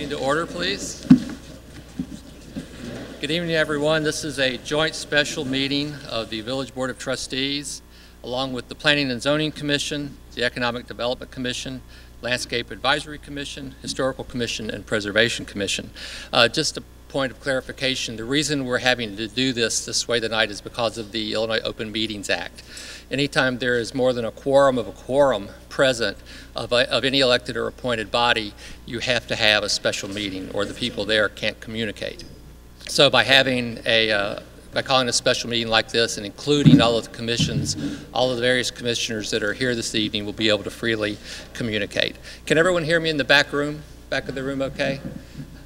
Meeting to order, please. Good evening, everyone. This is a joint special meeting of the Village Board of Trustees, along with the Planning and Zoning Commission, the Economic Development Commission, Landscape Advisory Commission, Historical Commission, and Preservation Commission. Just a point of clarification, the reason we're having to do this way tonight is because of the Illinois Open Meetings Act. Anytime there is more than a quorum present of any elected or appointed body, you have to have a special meeting or the people there can't communicate. So by calling a special meeting like this and including all of the commissions, all of the various commissioners that are here this evening will be able to freely communicate. Can everyone hear me in the back of the room okay?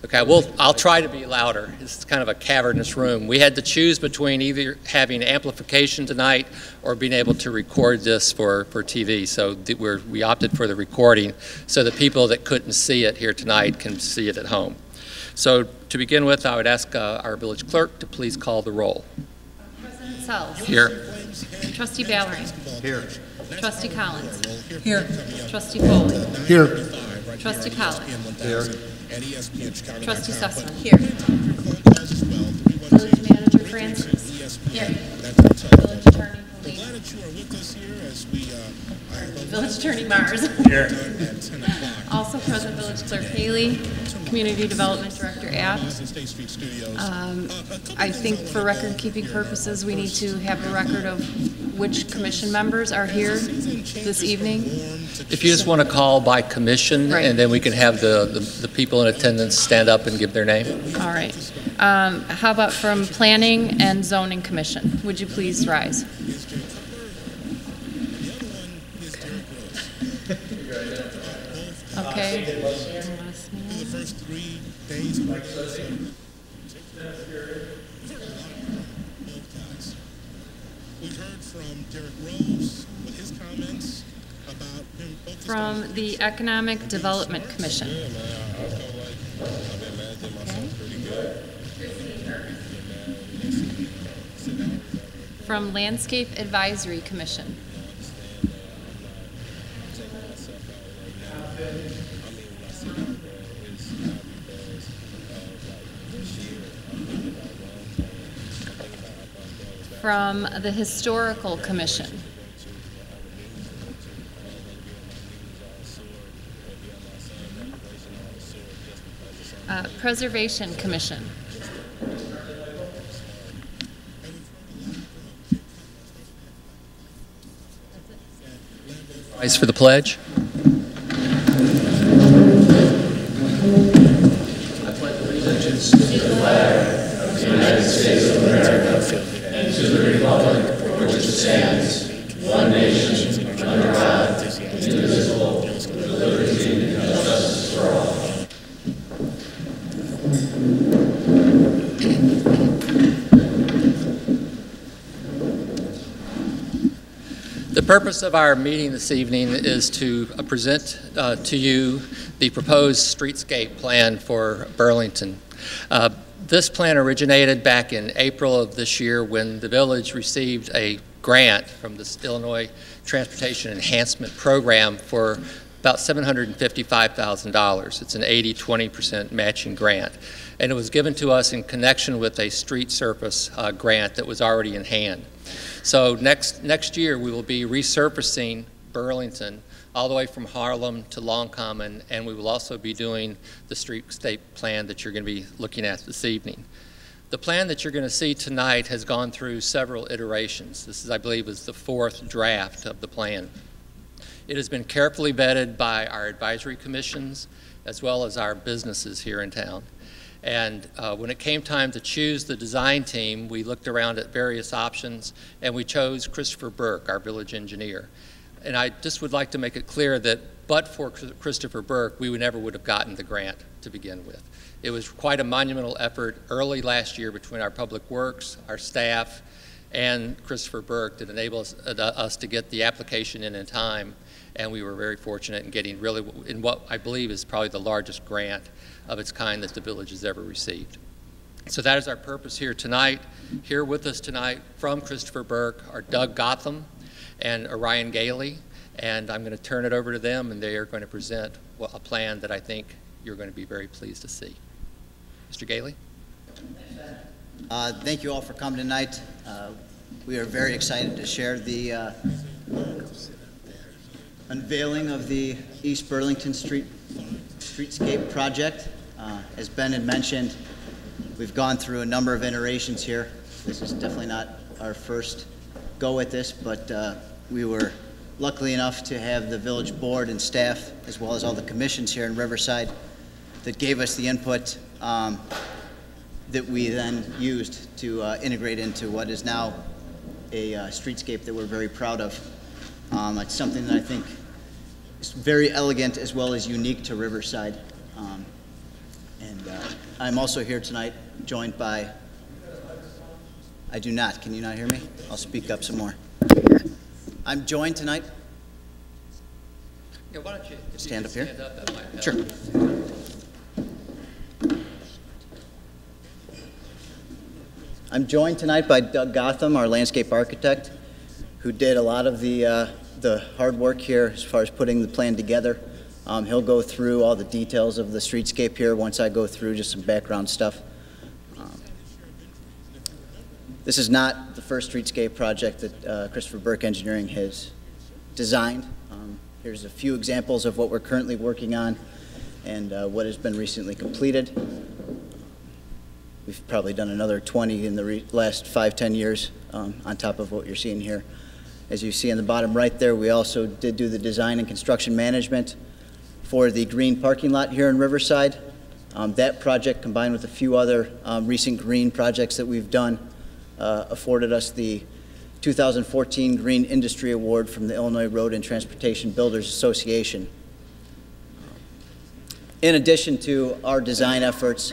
Okay, I'll try to be louder. It's kind of a cavernous room. We had to choose between either having amplification tonight or being able to record this for TV. So we opted for the recording so that people that couldn't see it here tonight can see it at home. So to begin with, I would ask our village clerk to please call the roll. President Sells. Here. Trustee Ballery. Here. Trustee Collins. Here. Trustee Foley. Here. Trustee Collins. Here. Trustee Sussman. Here. Village Manager Francis. Here. Village Attorney Village Attorney Mars. Here. Also present Village Clerk Haley, Community Development Director Abt. I think for record-keeping purposes, we need to have a record of which commission members are here this evening. If you just want to call by commission, Right. And then we can have the people in attendance stand up and give their name. All right. How about from Planning and Zoning Commission? Would you please rise? Okay. The first 3 days of we've heard from Derek Rose with his comments about him focused From the Economic Development Commission. From Landscape Advisory Commission. From the Historical Commission. Preservation Commission. Rise for the pledge. I pledge allegiance to the flag of the United States of America and to the republic for which it stands, one nation, under God, indivisible, with liberty and justice for all. The purpose of our meeting this evening is to present to you the proposed streetscape plan for Burlington. This plan originated back in April of this year when the village received a grant from the Illinois Transportation Enhancement Program for about $755,000. It's an 80-20% matching grant. And it was given to us in connection with a street surface grant that was already in hand. So next year we will be resurfacing Burlington all the way from Harlem to Long Common, and we will also be doing the streetscape plan that you're going to be looking at this evening. The plan that you're going to see tonight has gone through several iterations. This is, I believe, is the 4th draft of the plan. It has been carefully vetted by our advisory commissions as well as our businesses here in town. And when it came time to choose the design team, we looked around at various options and we chose Christopher Burke, our village engineer. And I just would like to make it clear that but for Christopher Burke, we never would have gotten the grant to begin with. It was quite a monumental effort early last year between our public works, our staff, and Christopher Burke that enabled us to get the application in time. And we were very fortunate in getting really in what I believe is probably the largest grant of its kind that the village has ever received. So that is our purpose here tonight. Here with us tonight from Christopher Burke are Doug Gotham and Orion Gailey, and I'm going to turn it over to them, and they are going to present a plan that I think you're going to be very pleased to see. Mr. Galey? Thank you all for coming tonight. We are very excited to share the unveiling of the East Burlington Streetscape project. As Ben had mentioned, we've gone through a number of iterations here. This is definitely not our first go at this, but we were lucky enough to have the village board and staff, as well as all the commissions here in Riverside, that gave us the input that we then used to integrate into what is now a streetscape that we're very proud of. It's something that I think is very elegant as well as unique to Riverside. I'm also here tonight joined by, I do not, can you not hear me? I'll speak up some more. I'm joined tonight. Yeah, why don't you stand up here? Stand up, that might help. Sure. I'm joined tonight by Doug Gotham, our landscape architect, who did a lot of the hard work here as far as putting the plan together. He'll go through all the details of the streetscape here once I go through just some background stuff. This is not the first streetscape project that Christopher Burke Engineering has designed. Here's a few examples of what we're currently working on and what has been recently completed. We've probably done another 20 in the last 5-10 years on top of what you're seeing here. As you see in the bottom right there, we also did do the design and construction management for the green parking lot here in Riverside. That project, combined with a few other recent green projects that we've done, afforded us the 2014 Green Industry Award from the Illinois Road and Transportation Builders Association. In addition to our design efforts,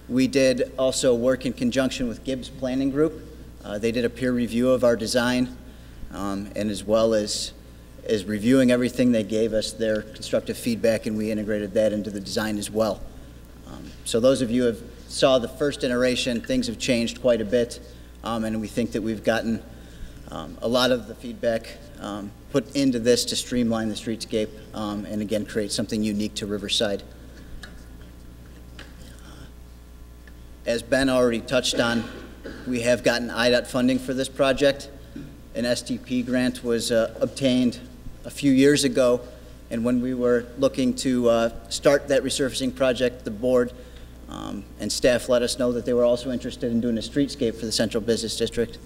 we did also work in conjunction with Gibbs Planning Group. They did a peer review of our design, and as well as reviewing everything, they gave us their constructive feedback, and we integrated that into the design as well. So those of you who have saw the first iteration, things have changed quite a bit, and we think that we've gotten a lot of the feedback put into this to streamline the streetscape and again create something unique to Riverside. As Ben already touched on, we have gotten IDOT funding for this project. An STP grant was obtained a few years ago, and when we were looking to start that resurfacing project, the board and staff let us know that they were also interested in doing a streetscape for the Central Business District.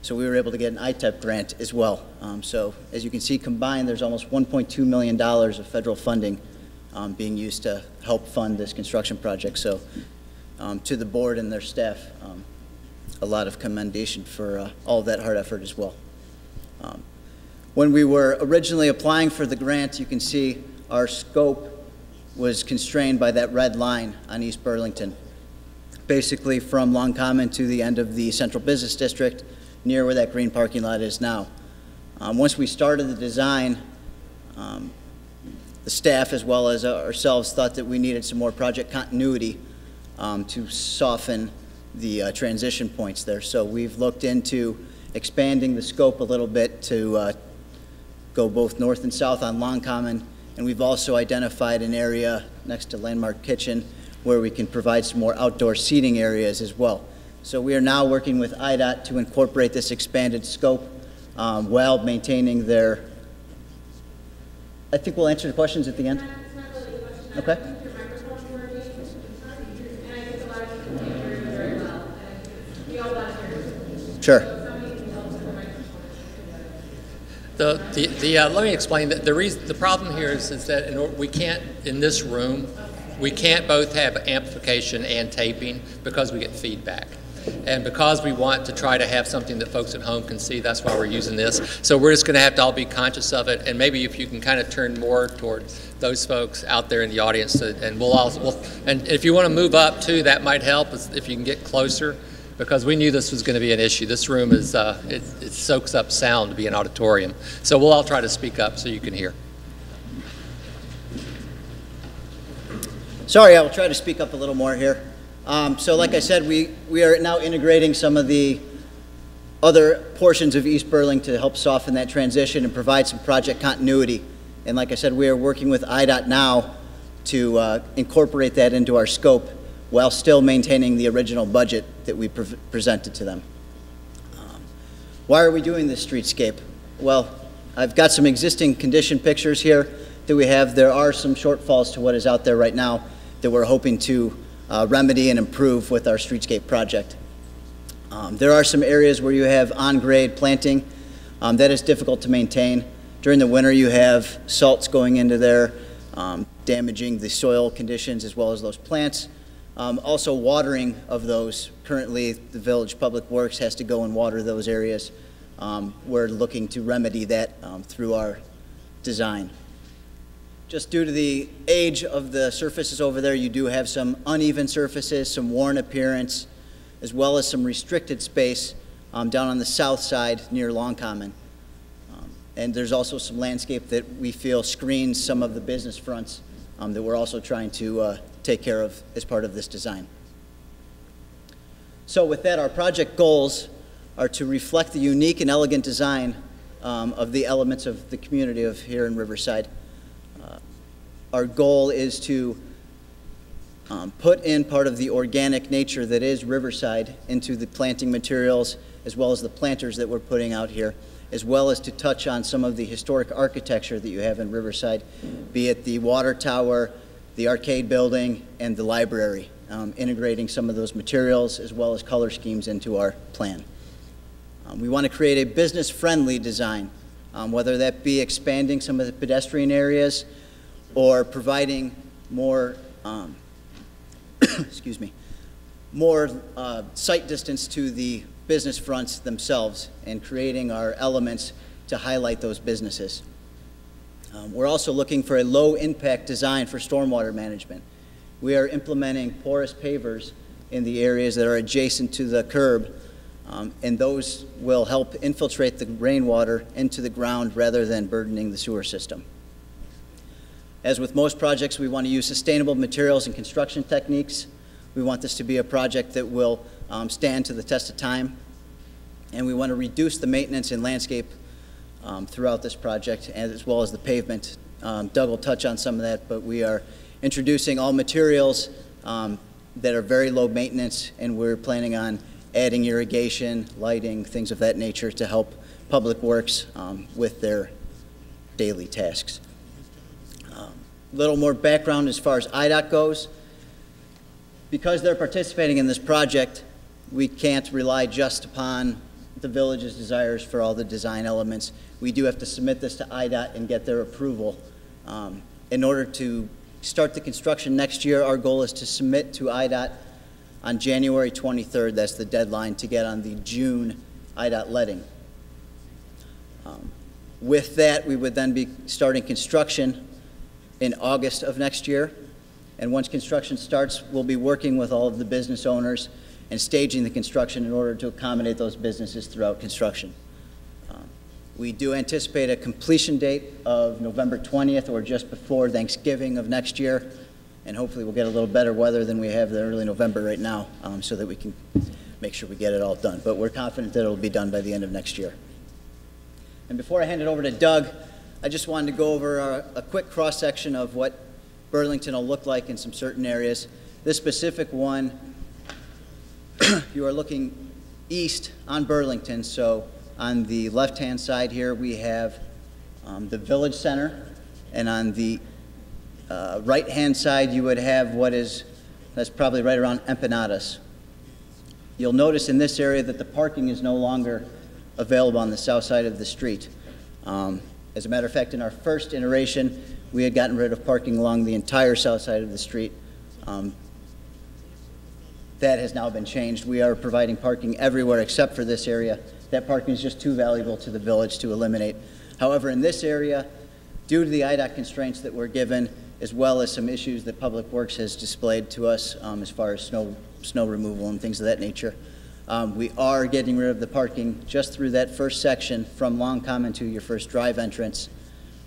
So we were able to get an ITEP grant as well. So as you can see, combined, there's almost $1.2 million of federal funding being used to help fund this construction project. So to the board and their staff, a lot of commendation for all of that hard effort as well. When we were originally applying for the grant, you can see our scope was constrained by that red line on East Burlington. Basically from Long Common to the end of the Central Business District, near where that green parking lot is now. Once we started the design, the staff as well as ourselves thought that we needed some more project continuity to soften the transition points there. So we've looked into expanding the scope a little bit to go both north and south on Long Common, and we've also identified an area next to Landmark Kitchen where we can provide some more outdoor seating areas as well. So we are now working with IDOT to incorporate this expanded scope while maintaining their, I think we'll answer the questions at the end. It's not really a question. Okay. I think your microphone's working, and I think a lot of people can't hear you very well. And we all want to hear you. Sure. So somebody can help with the microphone. Let me explain that the problem here is that we can't, in this room, we can't both have amplification and taping because we get feedback. And because we want to try to have something that folks at home can see, that's why we're using this. So we're just going to have to all be conscious of it, and maybe if you can kind of turn more toward those folks out there in the audience, and and if you want to move up too, that might help if you can get closer, because we knew this was going to be an issue. This room is it soaks up sound to be an auditorium, so we'll all try to speak up so you can hear. Sorry, I will try to speak up a little more here. So like I said, we are now integrating some of the other portions of East Burlington to help soften that transition and provide some project continuity. And like I said, we are working with IDOT now to incorporate that into our scope while still maintaining the original budget that we presented to them. Why are we doing this streetscape? Well, I've got some existing condition pictures here that we have. There are some shortfalls to what is out there right now that we're hoping to remedy and improve with our streetscape project. There are some areas where you have on-grade planting that is difficult to maintain. During the winter, you have salts going into there, damaging the soil conditions as well as those plants. Also watering of those. Currently, the Village Public Works has to go and water those areas. We're looking to remedy that through our design. Just due to the age of the surfaces over there, you do have some uneven surfaces, some worn appearance, as well as some restricted space down on the south side near Long Common. And there's also some landscape that we feel screens some of the business fronts that we're also trying to take care of as part of this design. So with that, our project goals are to reflect the unique and elegant design of the elements of the community of here in Riverside. Our goal is to put in part of the organic nature that is Riverside into the planting materials as well as the planters that we're putting out here, as well as to touch on some of the historic architecture that you have in Riverside, be it the water tower, the arcade building, and the library, integrating some of those materials as well as color schemes into our plan. We want to create a business-friendly design, whether that be expanding some of the pedestrian areas or providing more, excuse me, more sight distance to the business fronts themselves and creating our elements to highlight those businesses. We're also looking for a low-impact design for stormwater management. We are implementing porous pavers in the areas that are adjacent to the curb, and those will help infiltrate the rainwater into the ground rather than burdening the sewer system. As with most projects, we want to use sustainable materials and construction techniques. We want this to be a project that will stand to the test of time, and we want to reduce the maintenance and landscape throughout this project, as well as the pavement. Doug will touch on some of that, but we are introducing all materials that are very low maintenance, and we're planning on adding irrigation, lighting, things of that nature to help Public Works with their daily tasks. Little more background as far as IDOT goes. Because they're participating in this project, we can't rely just upon the village's desires for all the design elements. We do have to submit this to IDOT and get their approval. In order to start the construction next year, our goal is to submit to IDOT on January 23rd. That's the deadline to get on the June IDOT letting. With that, we would then be starting construction in August of next year. And once construction starts, we'll be working with all of the business owners and staging the construction in order to accommodate those businesses throughout construction. We do anticipate a completion date of November 20th or just before Thanksgiving of next year. And hopefully we'll get a little better weather than we have in early November right now so that we can make sure we get it all done. But we're confident that it'll be done by the end of next year. And before I hand it over to Doug, I just wanted to go over a quick cross-section of what Burlington will look like in some certain areas. This specific one, you are looking east on Burlington. So on the left-hand side here, we have the Village Center. And on the right-hand side, you would have that's probably right around Empanadas. You'll notice in this area that the parking is no longer available on the south side of the street. As a matter of fact, in our first iteration, we had gotten rid of parking along the entire south side of the street. That has now been changed. We are providing parking everywhere except for this area. That parking is just too valuable to the village to eliminate. However, in this area, due to the IDOT constraints that we're given, as well as some issues that Public Works has displayed to us as far as snow removal and things of that nature, we are getting rid of the parking just through that first section from Long Common to your first drive entrance.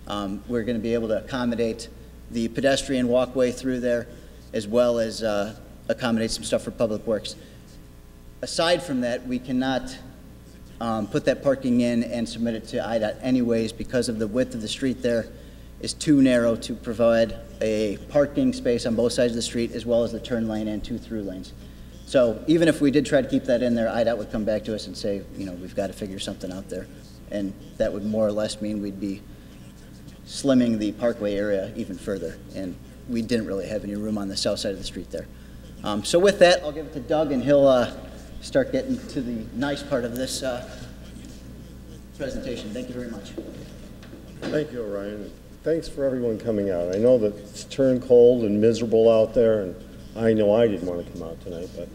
We're going to be able to accommodate the pedestrian walkway through there, as well as accommodate some stuff for Public Works. Aside from that, we cannot put that parking in and submit it to IDOT anyways because of the width of the street there. is too narrow to provide a parking space on both sides of the street as well as the turn lane and 2 through lanes. So even if we did try to keep that in there, IDOT would come back to us and say, you know, we've got to figure something out there. And that would more or less mean we'd be slimming the parkway area even further. And we didn't really have any room on the south side of the street there. So with that, I'll give it to Doug, and he'll start getting to the nice part of this presentation. Thank you very much. Thank you, Orion. Thanks for everyone coming out. I know that it's turned cold and miserable out there, and I know I didn't want to come out tonight, but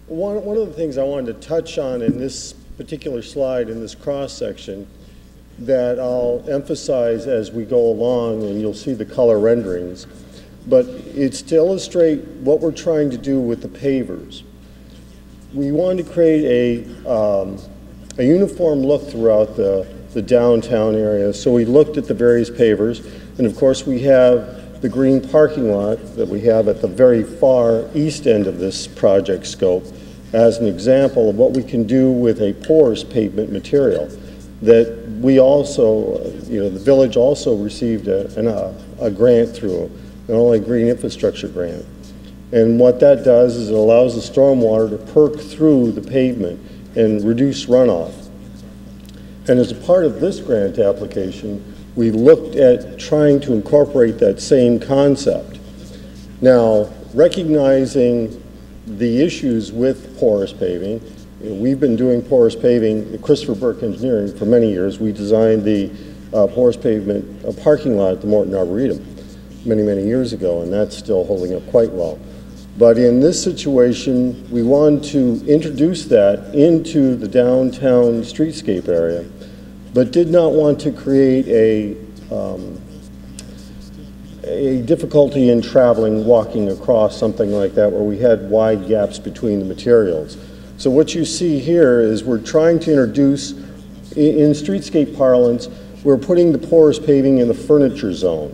one of the things I wanted to touch on in this particular slide, in this cross-section, that I'll emphasize as we go along, and you'll see the color renderings, but it's to illustrate what we're trying to do with the pavers. We wanted to create a uniform look throughout the downtown area, so we looked at the various pavers, and of course we have the green parking lot that we have at the very far east end of this project scope as an example of what we can do with a porous pavement material that we also, you know, the village also received a grant through, not only a green infrastructure grant. And what that does is it allows the stormwater to perk through the pavement and reduce runoff. And as a part of this grant application, we looked at trying to incorporate that same concept. Now, recognizing the issues with porous paving, you know, we've been doing porous paving at Christopher Burke Engineering for many years. We designed the porous pavement parking lot at the Morton Arboretum many years ago, and that's still holding up quite well. But in this situation, we wanted to introduce that into the downtown streetscape area, but did not want to create a difficulty in traveling, walking across something like that where we had wide gaps between the materials. So what you see here is we're trying to introduce, in streetscape parlance, we're putting the porous paving in the furniture zone,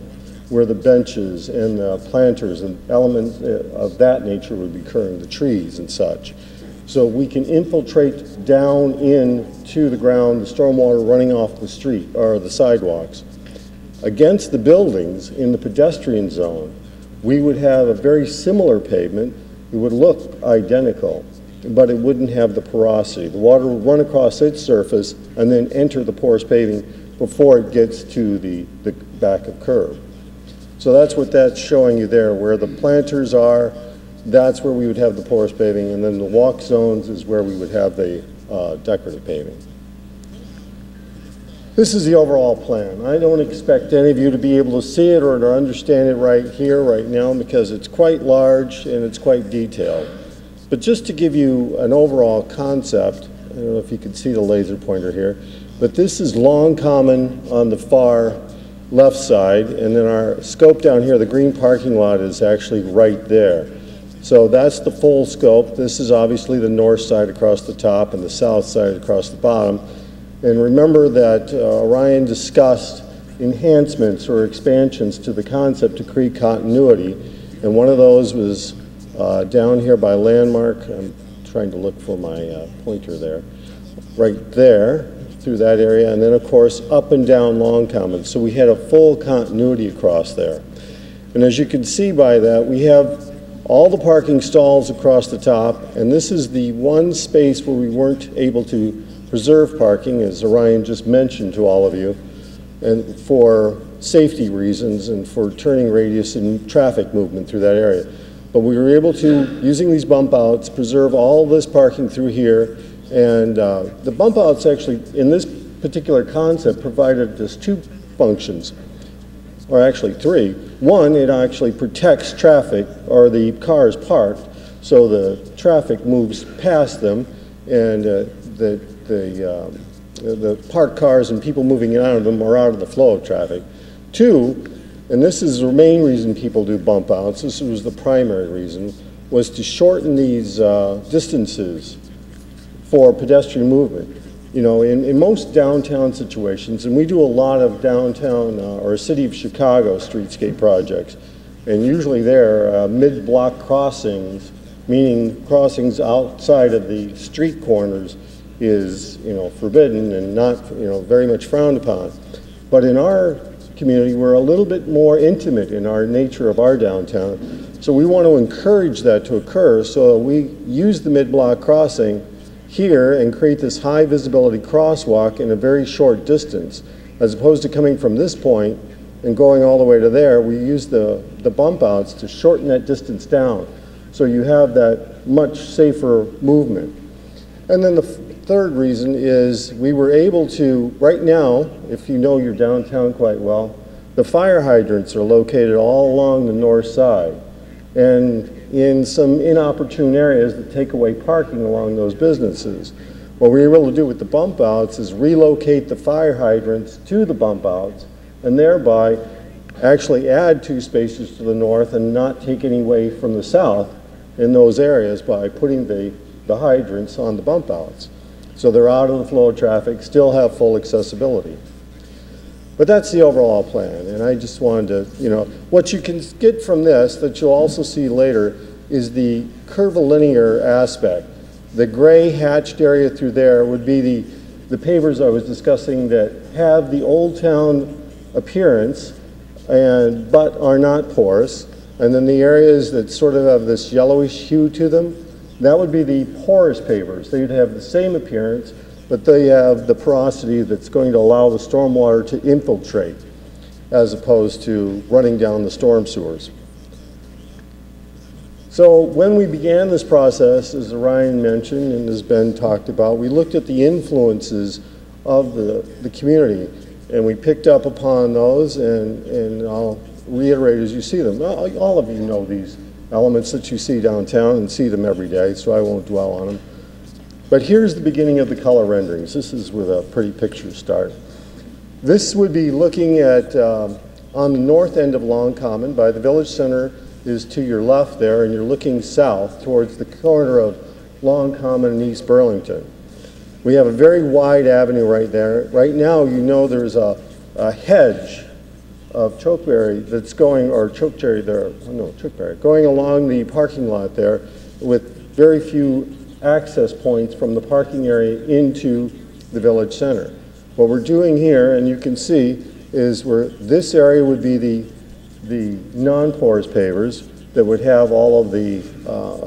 where the benches and the planters and elements of that nature would be occurring, the trees and such. So we can infiltrate down into the ground, the stormwater running off the street or the sidewalks. Against the buildings in the pedestrian zone, we would have a very similar pavement. It would look identical, but it wouldn't have the porosity. The water would run across its surface and then enter the porous paving before it gets to the back of curb. So that's what that's showing you there, where the planters are. That's where we would have the porous paving, and then the walk zones is where we would have the decorative paving. This is the overall plan. I don't expect any of you to be able to see it or to understand it right here, right now, because it's quite large and it's quite detailed. But just to give you an overall concept, I don't know if you can see the laser pointer here, but this is Long Common on the far left side, and then our scope down here, the green parking lot, is actually right there. So that's the full scope. This is obviously the north side across the top and the south side across the bottom. And remember that Orion discussed enhancements or expansions to the concept to create continuity, and one of those was down here by Landmark. I'm trying to look for my pointer there. Right there, through that area, and then of course up and down Long Common. So we had a full continuity across there. And as you can see by that, we have all the parking stalls across the top, and this is the one space where we weren't able to preserve parking, as Orion just mentioned to all of you, and for safety reasons and for turning radius and traffic movement through that area. But we were able to, using these bump outs, preserve all this parking through here. And the bump outs actually, in this particular concept, provided us two functions, or actually three. One, it actually protects traffic, or the cars parked, so the traffic moves past them, and the parked cars and people moving out of them are out of the flow of traffic. Two, and this is the main reason people do bump outs, this was the primary reason, was to shorten these distances for pedestrian movement. You know, in most downtown situations, and we do a lot of downtown or City of Chicago streetscape projects, and usually they're mid-block crossings, meaning crossings outside of the street corners is, you know, forbidden and not, you know, very much frowned upon. But in our community, we're a little bit more intimate in our nature of our downtown. So we want to encourage that to occur, so we use the mid-block crossing here and create this high visibility crosswalk in a very short distance. As opposed to coming from this point and going all the way to there, we use the bump outs to shorten that distance down, so you have that much safer movement. And then the third reason is we were able to, right now, if you know your downtown quite well, the fire hydrants are located all along the north side and in some inopportune areas that take away parking along those businesses. What we were able to do with the bump outs is relocate the fire hydrants to the bump outs and thereby actually add 2 spaces to the north and not take any away from the south in those areas by putting the hydrants on the bump outs. So they're out of the flow of traffic, still have full accessibility. But that's the overall plan, and I just wanted to, what you can get from this that you'll also see later is the curvilinear aspect. The gray hatched area through there would be the pavers I was discussing that have the Old Town appearance but are not porous, and then the areas that sort of have this yellowish hue to them, that would be the porous pavers. They'd have the same appearance, but they have the porosity that's going to allow the stormwater to infiltrate as opposed to running down the storm sewers. So when we began this process, as Ryan mentioned and has been talked about, we looked at the influences of the community, and we picked up upon those, and I'll reiterate as you see them. All of you know these elements that you see downtown and see them every day, so I won't dwell on them. But here's the beginning of the color renderings. This is with a pretty picture start. This would be looking at, on the north end of Long Common, by the Village Center is to your left there, and you're looking south towards the corner of Long Common and East Burlington. We have a very wide avenue right there. Right now, there's a hedge of chokeberry that's going, or chokecherry there, chokeberry, going along the parking lot there with very few access points from the parking area into the Village Center. What we're doing here, and you can see, is this area would be the non-porous pavers that would have all of the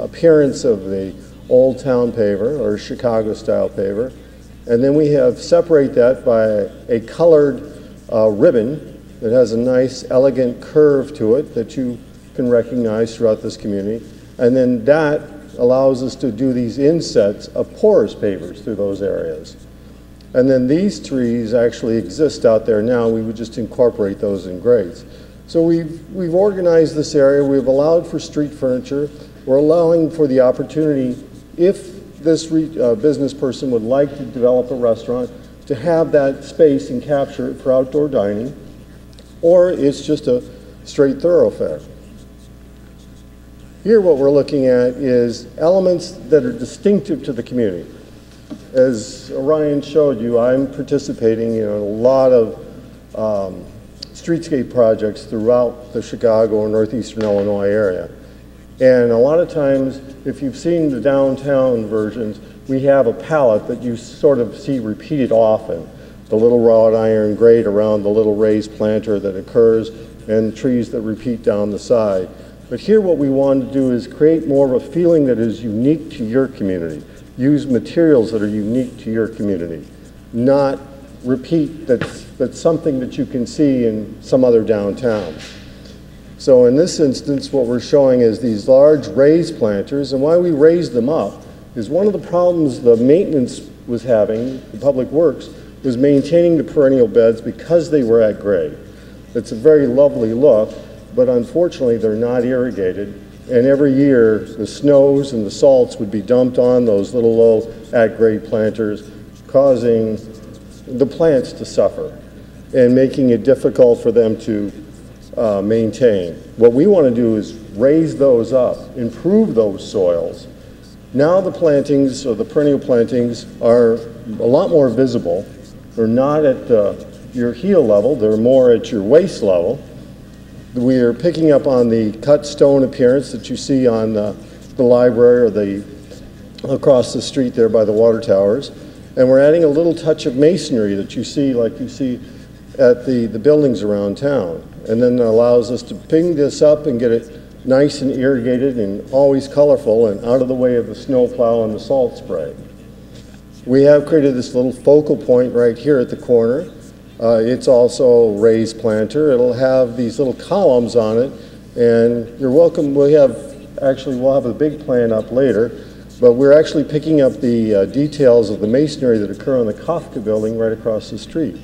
appearance of the Old Town paver or Chicago style paver. And then we have separate that by a colored ribbon that has a nice elegant curve to it that you can recognize throughout this community. And then that allows us to do these insets of porous pavers through those areas. And then these trees actually exist out there now. We would just incorporate those in grades. So we've organized this area. We've allowed for street furniture. We're allowing for the opportunity, if this business person would like to develop a restaurant, to have that space and capture it for outdoor dining, or it's just a straight thoroughfare. Here what we're looking at is elements that are distinctive to the community. As Orion showed you, I'm participating in a lot of streetscape projects throughout the Chicago and northeastern Illinois area. And a lot of times, if you've seen the downtown versions, we have a palette that you sort of see repeated often. The little wrought iron grate around the little raised planter that occurs, and trees that repeat down the side. But here what we want to do is create more of a feeling that is unique to your community. Use materials that are unique to your community, not repeat that's something that you can see in some other downtown. So in this instance, what we're showing is these large raised planters, and why we raised them up is one of the problems the maintenance was having, the public works, was maintaining the perennial beds because they were at grade. It's a very lovely look, but unfortunately they're not irrigated, and every year the snows and the salts would be dumped on those little low at-grade planters, causing the plants to suffer and making it difficult for them to maintain. What we want to do is raise those up, improve those soils. Now the plantings, or the perennial plantings, are a lot more visible. They're not at your heel level, they're more at your waist level. We are picking up on the cut stone appearance that you see on the library or across the street there by the water towers. And we're adding a little touch of masonry that you see, like you see at the buildings around town. And then it allows us to ping this up and get it nice and irrigated and always colorful and out of the way of the snow plow and the salt spray. We have created this little focal point right here at the corner. It's also a raised planter. It'll have these little columns on it, and you're welcome. We'll have a big plan up later, but we're actually picking up the details of the masonry that occur on the Kafka building right across the street.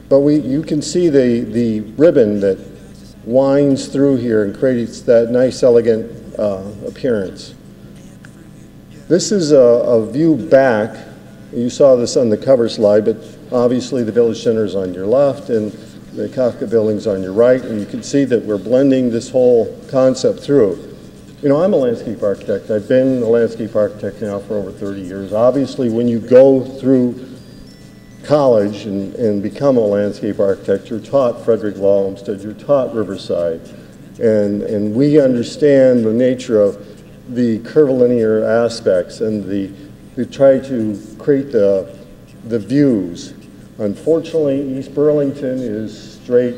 But you can see the ribbon that winds through here and creates that nice, elegant appearance. This is a view back. You saw this on the cover slide, but obviously the village center is on your left and the Kafka building's on your right, and you can see that we're blending this whole concept through. You know, I'm a landscape architect. I've been a landscape architect now for over 30 years. Obviously, when you go through college and become a landscape architect, you're taught Frederick Law Olmsted, you're taught Riverside, and we understand the nature of the curvilinear aspects and we try to create the views. Unfortunately, East Burlington is straight.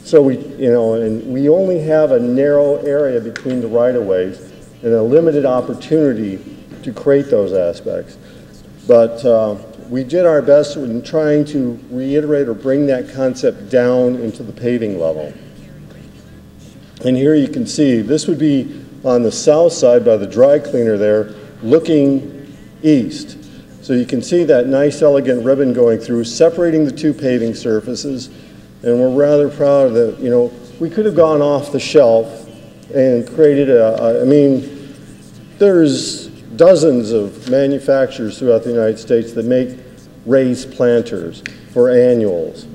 So we only have a narrow area between the right-of-ways and a limited opportunity to create those aspects. But we did our best in trying to reiterate or bring that concept down into the paving level. And here you can see, this would be on the south side by the dry cleaner there, looking east. So you can see that nice, elegant ribbon going through, separating the two paving surfaces. And we're rather proud that, we could have gone off the shelf and created there's dozens of manufacturers throughout the United States that make raised planters for annuals.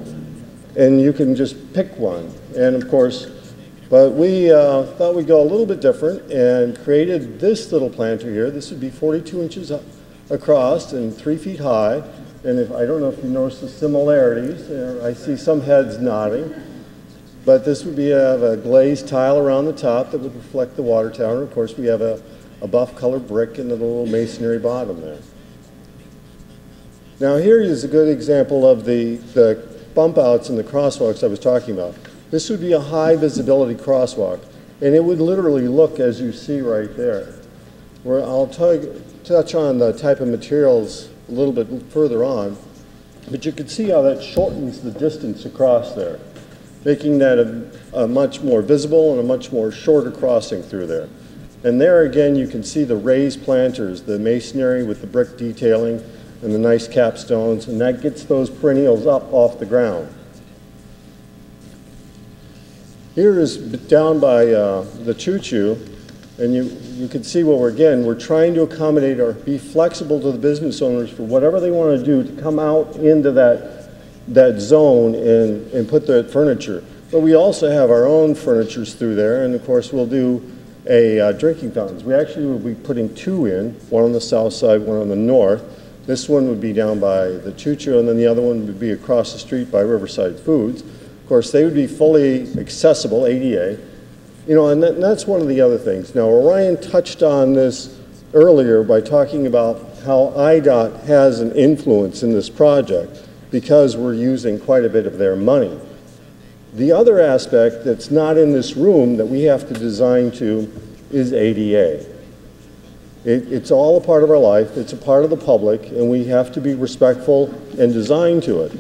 And you can just pick one. And of course, but we thought we'd go a little bit different and created this little planter here. This would be 42 inches across and 3 feet high. And I don't know if you notice the similarities. I see some heads nodding. But this would be a glazed tile around the top that would reflect the water tower. Of course, we have a buff colored brick and a little masonry bottom there. Now here is a good example of the bump outs and the crosswalks I was talking about. This would be a high visibility crosswalk, and it would literally look as you see right there. Where I'll touch on the type of materials a little bit further on, but you can see how that shortens the distance across there, making that a much more visible and a much more shorter crossing through there. And there again you can see the raised planters, the masonry with the brick detailing and the nice capstones, and that gets those perennials up off the ground. Here is down by the choo-choo, and you can see what we're trying to accommodate or be flexible to the business owners for whatever they want to do to come out into that zone and put the furniture. But we also have our own furnitures through there, and of course we'll do drinking fountains. We actually will be putting two in, one on the south side, one on the north. This one would be down by the choo-choo, and then the other one would be across the street by Riverside Foods. Of course, they would be fully accessible, ADA. And that's one of the other things. Now, Orion touched on this earlier by talking about how IDOT has an influence in this project because we're using quite a bit of their money. The other aspect that's not in this room that we have to design to is ADA. It's all a part of our life, it's a part of the public, and we have to be respectful and design to it.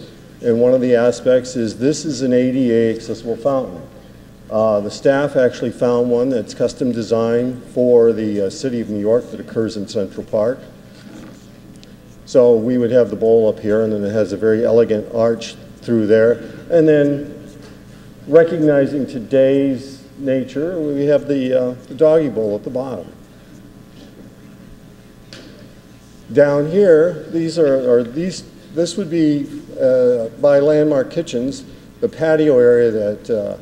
And one of the aspects is this is an ADA accessible fountain. The staff actually found one that's custom designed for the city of New York that occurs in Central Park. So we would have the bowl up here, and then it has a very elegant arch through there. And then recognizing today's nature, we have the doggy bowl at the bottom. Down here, this would be by Landmark Kitchens, the patio area that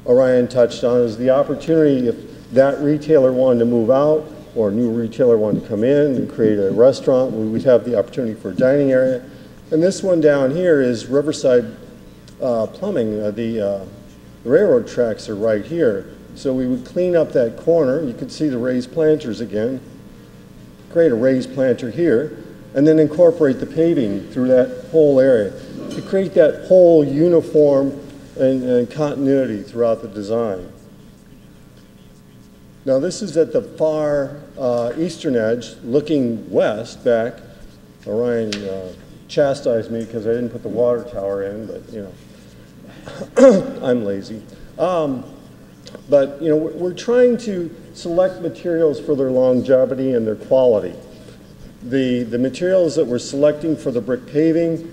Orion touched on is the opportunity if that retailer wanted to move out or a new retailer wanted to come in and create a restaurant, we would have the opportunity for a dining area. And this one down here is Riverside Plumbing. The railroad tracks are right here. So we would clean up that corner. You can see the raised planters again. Create a raised planter here, and then incorporate the paving through that whole area. to create that whole uniform and continuity throughout the design. Now this is at the far eastern edge, looking west back. Orion chastised me because I didn't put the water tower in, but you know, I'm lazy. But you know, we're trying to select materials for their longevity and their quality. The materials that we're selecting for the brick paving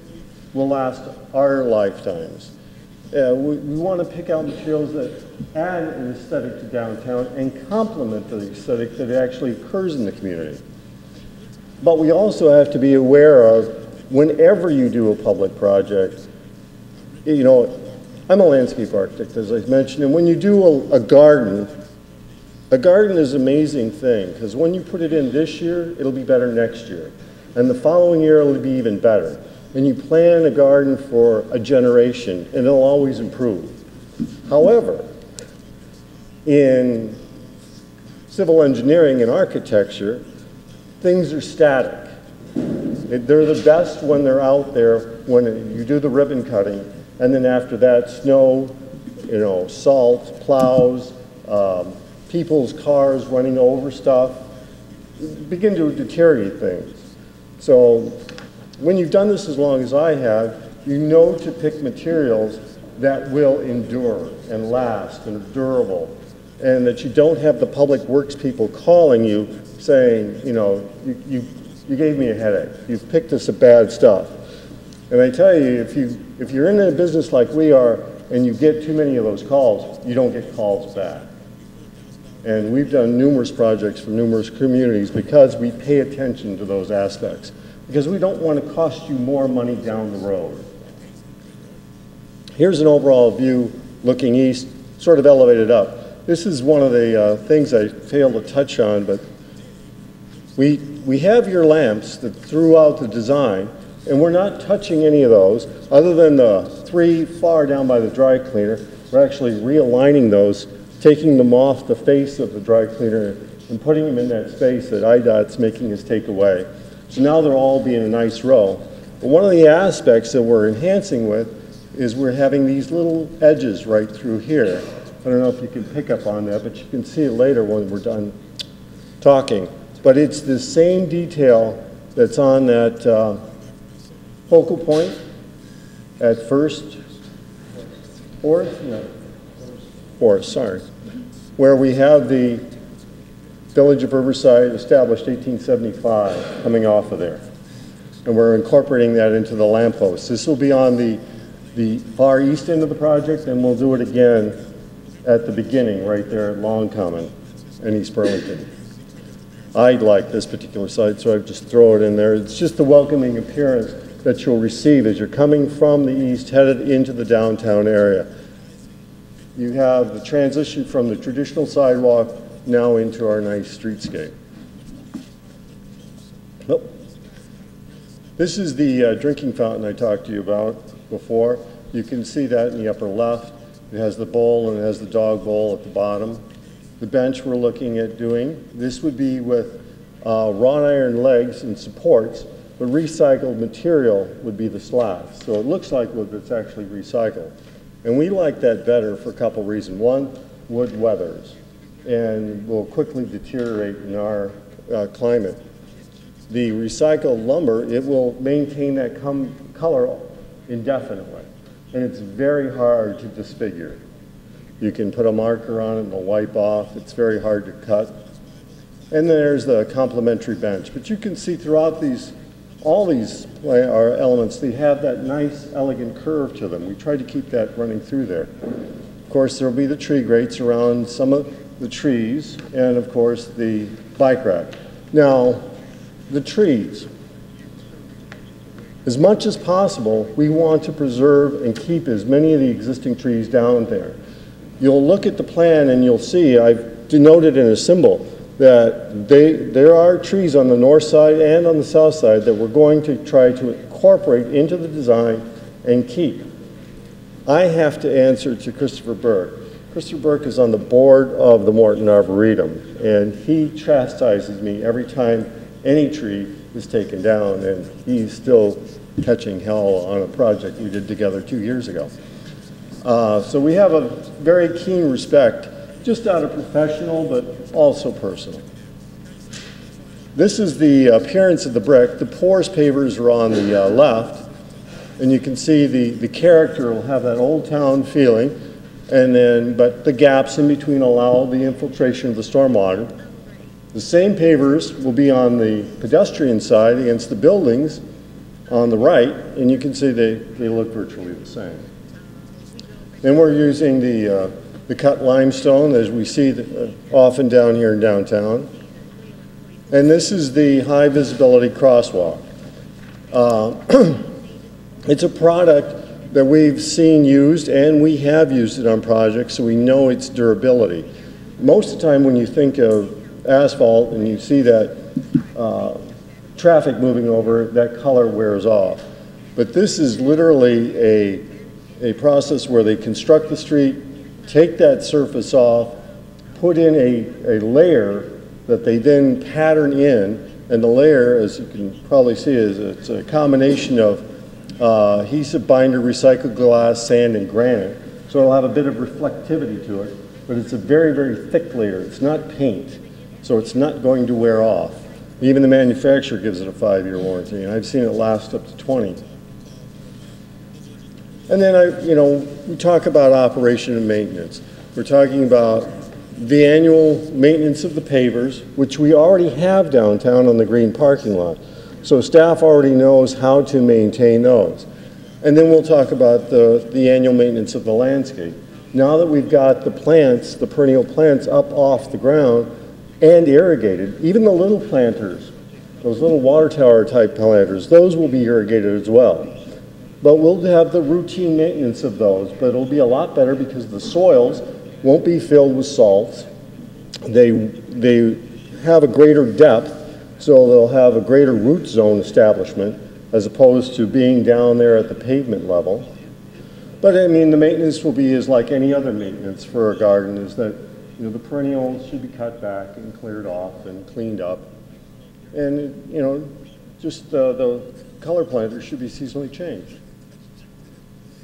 will last our lifetimes. We want to pick out materials that add an aesthetic to downtown and complement the aesthetic that actually occurs in the community. But we also have to be aware of, whenever you do a public project, you know, I'm a landscape architect, as I mentioned, and when you do a garden is an amazing thing, because when you put it in this year, it'll be better next year. And the following year, it'll be even better. And you plan a garden for a generation, and it'll always improve. However, in civil engineering and architecture, things are static. They're the best when they're out there, when you do the ribbon cutting, and then after that, snow, you know, salt, plows, people's cars running over stuff, begin to deteriorate things. So when you've done this as long as I have, you know to pick materials that will endure and last and are durable, and that you don't have the public works people calling you saying, you know, you gave me a headache. You've picked us some bad stuff. And I tell you, if you're in a business like we are and you get too many of those calls, you don't get calls back. And we've done numerous projects for numerous communities because we pay attention to those aspects, because we don't want to cost you more money down the road. Here's an overall view looking east, sort of elevated up. This is one of the things I failed to touch on, but we have your lamps that throughout the design, and we're not touching any of those other than the 3 far down by the dry cleaner. We're actually realigning those, taking them off the face of the dry cleaner and putting them in that space that IDOT's making us take away. So now they'll all be in a nice row. But one of the aspects that we're enhancing with is we're having these little edges right through here. I don't know if you can pick up on that, but you can see it later when we're done talking. But it's the same detail that's on that focal point at Fourth, sorry, where we have the Village of Riverside, established 1875, coming off of there. And we're incorporating that into the lampposts. This will be on the far east end of the project, and we'll do it again at the beginning, right there at Long Common and East Burlington. I like this particular site, so I just throw it in there. It's just the welcoming appearance that you'll receive as you're coming from the east, headed into the downtown area. You have the transition from the traditional sidewalk now into our nice streetscape. Nope. This is the drinking fountain I talked to you about before. You can see that in the upper left. It has the bowl and it has the dog bowl at the bottom. The bench we're looking at doing, this would be with wrought iron legs and supports, but recycled material would be the slats. So it looks like wood, but it's actually recycled. And we like that better for a couple reasons. One, wood weathers and will quickly deteriorate in our climate. The recycled lumber, it will maintain that color indefinitely, and it's very hard to disfigure. You can put a marker on it and it'll wipe off. It's very hard to cut. And then there's the complementary bench. But you can see throughout all these are elements, they have that nice, elegant curve to them. We tried to keep that running through there. Of course, there will be the tree grates around some of the trees, and of course, the bike rack. Now, the trees. As much as possible, we want to preserve and keep as many of the existing trees down there. You'll look at the plan and you'll see, I've denoted in a symbol, that there are trees on the north side and on the south side that we're going to try to incorporate into the design and keep. I have to answer to Christopher Burke. Christopher Burke is on the board of the Morton Arboretum, and he chastises me every time any tree is taken down, and he's still catching hell on a project we did together 2 years ago. So we have a very keen respect, just out of professional, but also personal. This is the appearance of the brick. The porous pavers are on the left, and you can see the character will have that old town feeling, and then, but the gaps in between allow the infiltration of the stormwater. The same pavers will be on the pedestrian side against the buildings on the right, and you can see they look virtually the same. Then we're using the cut limestone, as we see often down here in downtown. And this is the high visibility crosswalk. It's a product that we've seen used, and we have used it on projects, so we know its durability. Most of the time when you think of asphalt and you see that traffic moving over, that color wears off. But this is literally a process where they construct the street, take that surface off, put in a layer that they then pattern in, and the layer, as you can probably see, it's a combination of adhesive binder, recycled glass, sand, and granite. So it'll have a bit of reflectivity to it, but it's a very, very thick layer. It's not paint, so it's not going to wear off. Even the manufacturer gives it a 5-year warranty, and I've seen it last up to 20. And then we talk about operation and maintenance. We're talking about the annual maintenance of the pavers, which we already have downtown on the green parking lot. So staff already knows how to maintain those. And then we'll talk about the annual maintenance of the landscape. Now that we've got the plants, the perennial plants up off the ground and irrigated, even the little planters, those little water tower type planters, those will be irrigated as well. But we'll have the routine maintenance of those, but it'll be a lot better because the soils won't be filled with salts. They have a greater depth, so they'll have a greater root zone establishment as opposed to being down there at the pavement level. But I mean, the maintenance will be as like any other maintenance for a garden, is that the perennials should be cut back and cleared off and cleaned up. And just the color planters should be seasonally changed.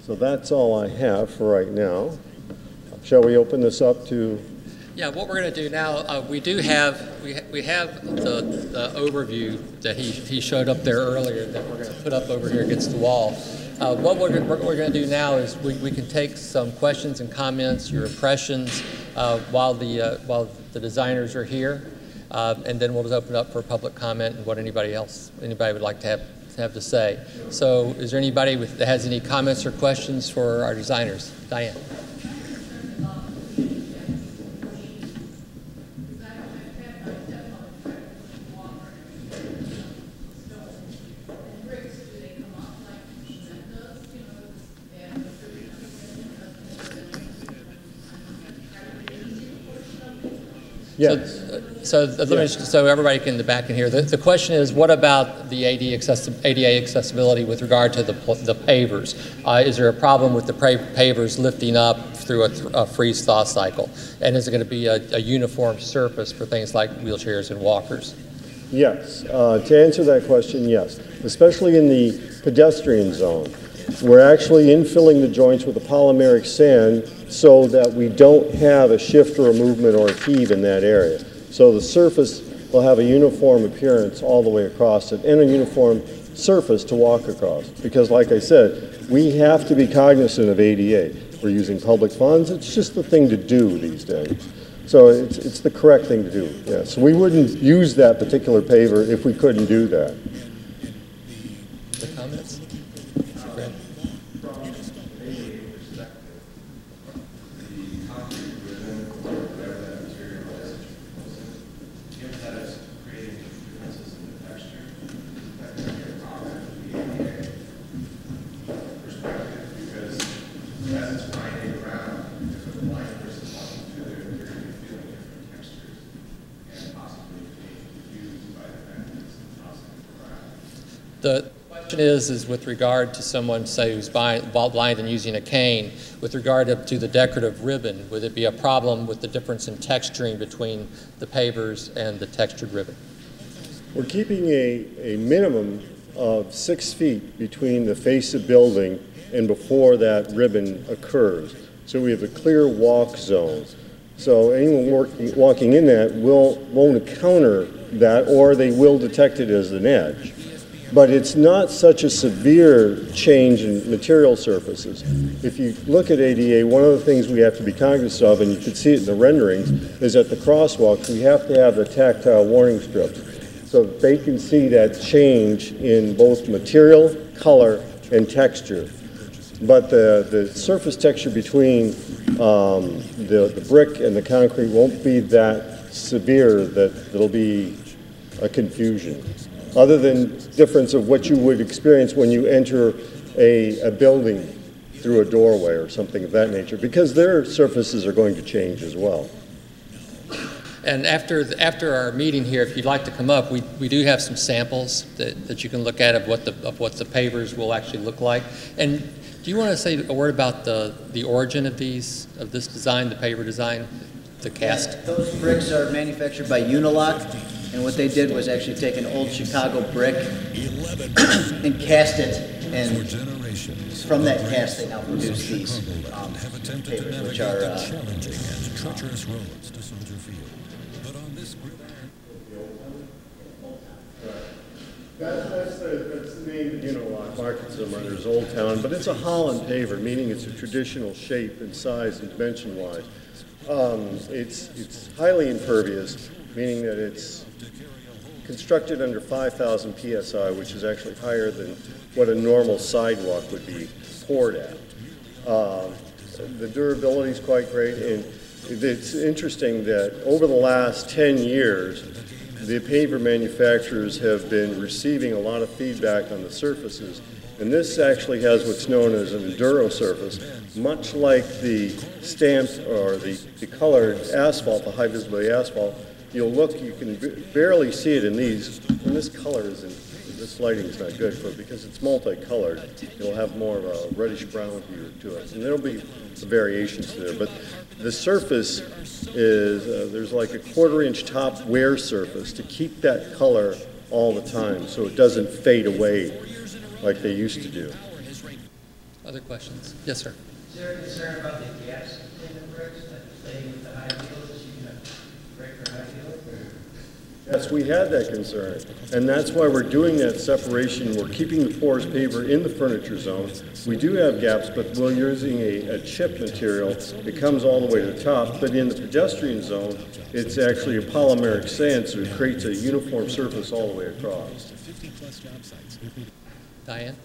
So that's all I have for right now. Shall we open this up to? Yeah, what we're going to do now, we have the overview that he showed up there earlier that we're going to put up over here against the wall. What we're going to do now is we can take some questions and comments, your impressions, while the designers are here, and then we'll just open up for public comment and what anybody would like to have to say. So is there anybody that has any comments or questions for our designers? Diane. Yes. So everybody in the back can hear. The question is, what about the ADA accessibility with regard to the pavers? Is there a problem with the pavers lifting up through a freeze-thaw cycle? And is it going to be a uniform surface for things like wheelchairs and walkers? Yes. To answer that question, yes. Especially in the pedestrian zone. We're actually infilling the joints with a polymeric sand so that we don't have a shift or a movement or a heave in that area. So the surface will have a uniform appearance all the way across it and a uniform surface to walk across. Because like I said, we have to be cognizant of ADA. We're using public funds. It's just the thing to do these days. So it's the correct thing to do. Yeah. So we wouldn't use that particular paver if we couldn't do that. The comments? The question is with regard to someone, say, who's blind and using a cane, with regard to the decorative ribbon, would it be a problem with the difference in texturing between the pavers and the textured ribbon? We're keeping a minimum of 6 feet between the face of building and before that ribbon occurs. So we have a clear walk zone. So anyone walking in that won't encounter that, or they will detect it as an edge. But it's not such a severe change in material surfaces. If you look at ADA, one of the things we have to be cognizant of, and you can see it in the renderings, is at the crosswalks, we have to have the tactile warning strips so that they can see that change in both material, color, and texture. But the surface texture between the brick and the concrete won't be that severe that it'll be a confusion, other than difference of what you would experience when you enter a building through a doorway or something of that nature, because their surfaces are going to change as well. And after our meeting here, if you'd like to come up, we do have some samples that you can look at of what the pavers will actually look like. And do you want to say a word about the origin of this design, the paver design, the cast? Yeah, those bricks are manufactured by Unilock, and what they did was actually take an old Chicago brick and cast it, and from that cast they now produce these pavers, which are treacherous roads to Soldier Field. But on this That's the name Unilock markets them under as Old Town, but it's a Holland paver, meaning it's a traditional shape and size and dimension-wise. It's highly impervious, meaning that it's constructed under 5,000 psi, which is actually higher than what a normal sidewalk would be poured at. The durability is quite great, and it's interesting that over the last 10 years, the paver manufacturers have been receiving a lot of feedback on the surfaces, and this actually has what's known as an enduro surface, much like the stamped or the colored asphalt, the high visibility asphalt. You'll look, you can barely see it in these, and this color isn't, this lighting is not good for it because it's multicolored. You'll have more of a reddish brown hue to it, and there'll be variations there, but the surface is, there's like a 1/4-inch top wear surface to keep that color all the time so it doesn't fade away like they used to do. Other questions? Yes, sir. Is there a concern about the gaps in the bricks that stay with the high heels, that you can break for high heels? Yes, we had that concern, and that's why we're doing that separation. We're keeping the porous paver in the furniture zone. We do have gaps, but we're using a chip material. It comes all the way to the top, but in the pedestrian zone, it's actually a polymeric sand, so it creates a uniform surface all the way across. Diane?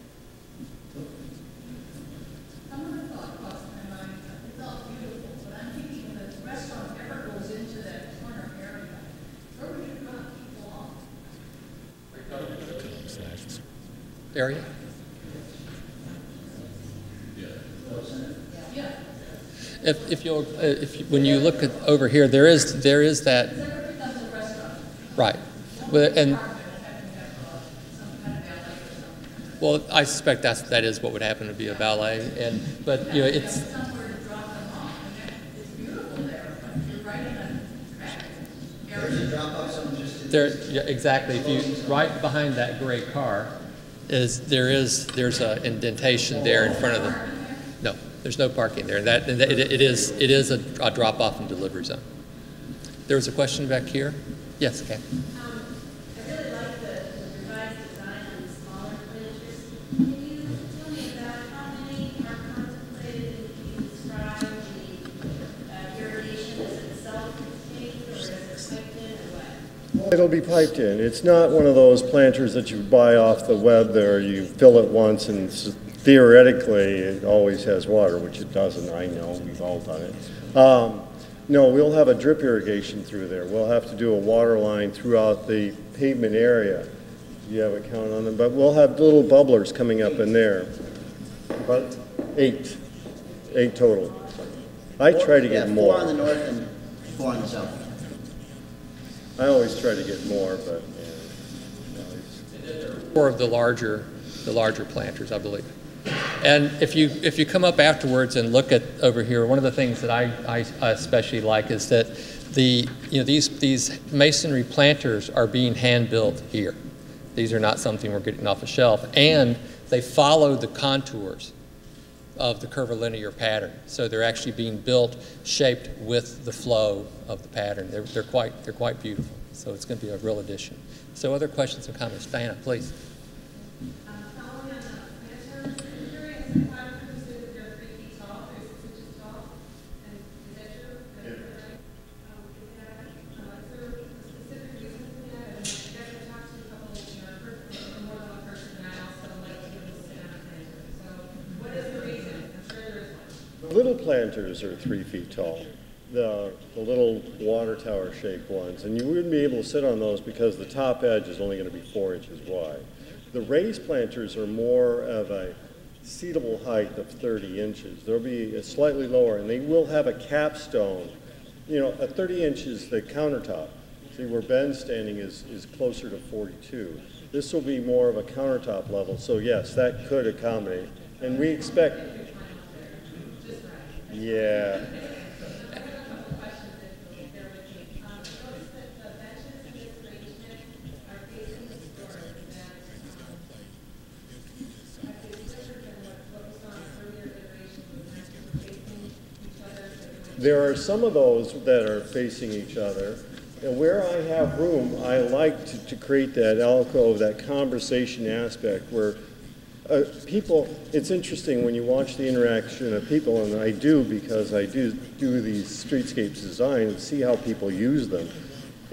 Area? When you look at over here, there is that, right, and well, I suspect that is what would happen to be a valet, but you know it's. There, yeah, exactly. If you right behind that gray car, there's an indentation there in front of the. No, there's no parking there. It is a drop off and delivery zone. There was a question back here. Yes, okay. I really like the revised design on the smaller planters. Can you tell me about how many are contemplated? Can you describe the irrigation? Is it self-contained or is it piped in or what? It'll be piped in. It's not one of those planters that you buy off the web there. You fill it once and theoretically it always has water, which it doesn't. I know, we've all done it. No, we'll have a drip irrigation through there. We'll have to do a water line throughout the pavement area. You have a count on them, but we'll have little bubblers coming up in there. About eight total. I try to get more. 4 on the north and 4 on the south. I always try to get more, but Four of the larger planters, I believe. And if you come up afterwards and look at over here, one of the things that I especially like is that these masonry planters are being hand built here. These are not something we're getting off a shelf. And they follow the contours of the curvilinear pattern. So they're actually being built, shaped with the flow of the pattern. They're quite beautiful. So it's going to be a real addition. So other questions and comments? Diana, please. Following on the planters, I'm curious, the planters say that they're 3 feet tall, 36 inches tall, and is that true? Is that right? Is there a specific reason for that? I guess I talked to a couple, more than one person, and I also like to be able to sit on a planter. So what is the reason? I'm sure there is one. The little planters are 3 feet tall, the little water tower shaped ones, and you wouldn't be able to sit on those because the top edge is only going to be 4 inches wide. The raised planters are more of a seatable height of 30 inches. They'll be slightly lower, and they will have a capstone. You know, at 30 inches, the countertop. See, where Ben's standing is closer to 42. This will be more of a countertop level, so yes, that could accommodate. And we expect, yeah. There are some of those that are facing each other, and where I have room, I like to create that alcove, that conversation aspect where people, it's interesting when you watch the interaction of people, and I do because I do these streetscapes design and see how people use them.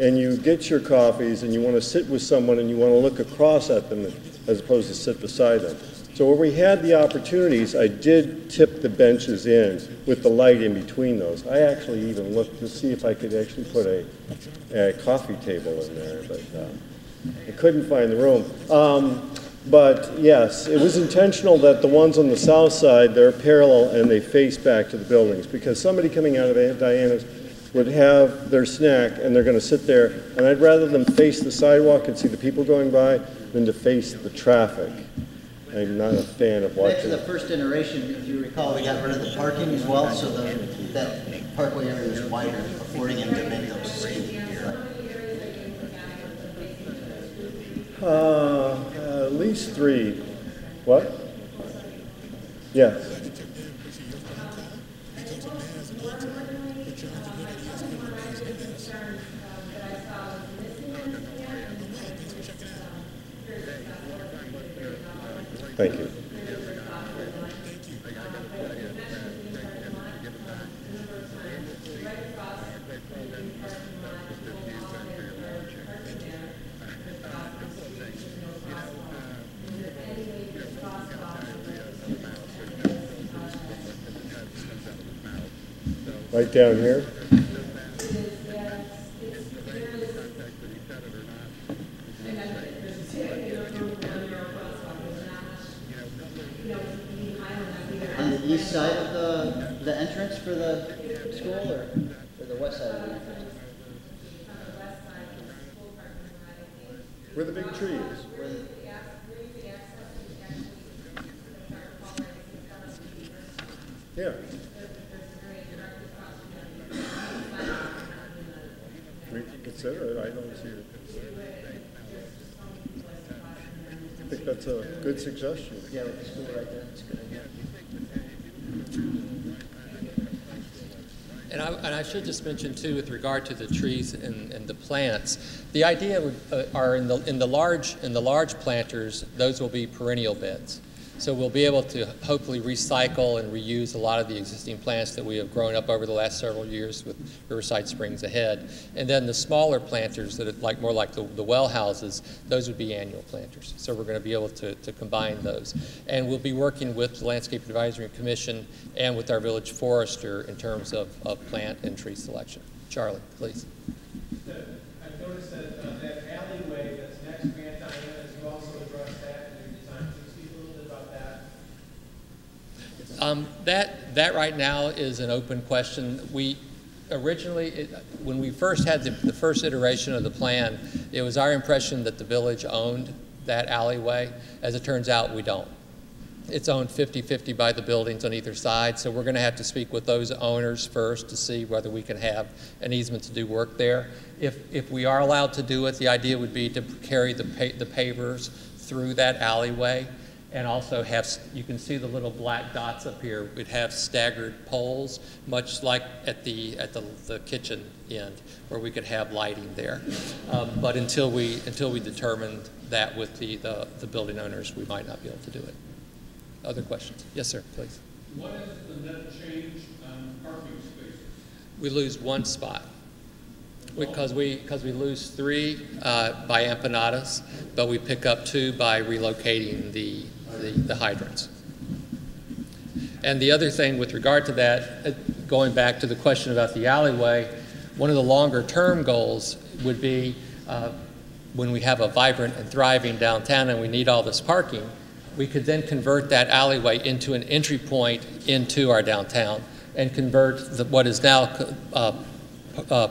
And you get your coffees and you want to sit with someone and you want to look across at them as opposed to sit beside them. So where we had the opportunities, I did tip the benches in with the light in between those. I actually even looked to see if I could actually put a coffee table in there, but I couldn't find the room. But yes, it was intentional that the ones on the south side, they're parallel and they face back to the buildings, because somebody coming out of Diana's would have their snack and they're going to sit there, and I'd rather them face the sidewalk and see the people going by than to face the traffic. I'm not a fan of watching. Back to the first iteration, if you recall, we got rid of the parking as well, so that parkway area is wider, affording him to make those skate. At least 3. What? Yes. Thank you. Right down here. On the east side of the entrance for the school, or the west side of the entrance? Where the big tree is. Yeah. We can consider it. I don't see it. I think that's a good suggestion. Yeah, with the school right there, that's good. And I should just mention too, with regard to the trees and the plants, the idea are in the large planters, those will be perennial beds. So we'll be able to hopefully recycle and reuse a lot of the existing plants that we have grown up over the last several years with Riverside Springs ahead. And then the smaller planters that are more like the well houses, those would be annual planters. So we're going to be able to combine those. And we'll be working with the Landscape Advisory Commission and with our village forester in terms of plant and tree selection. Charlie, please. I've noticed that that alleyway that's next to Grant Diana, you also addressed that in your design. Can you speak a little bit about that? That right now is an open question. We originally, when we first had the first iteration of the plan, it was our impression that the village owned that alleyway. As it turns out, we don't. It's owned 50-50 by the buildings on either side, so we're going to have to speak with those owners first to see whether we can have an easement to do work there. If we are allowed to do it, the idea would be to carry the pavers through that alleyway, and also have, you can see the little black dots up here, we'd have staggered poles, much like at the kitchen end, where we could have lighting there. But until we determine that with the building owners, we might not be able to do it. Other questions? Yes, sir, please. What is the net change on parking spaces? We lose one spot because we lose 3 by empanadas, but we pick up 2 by relocating the hydrants. And the other thing with regard to that, going back to the question about the alleyway, one of the longer term goals would be when we have a vibrant and thriving downtown and we need all this parking, we could then convert that alleyway into an entry point into our downtown and convert what is now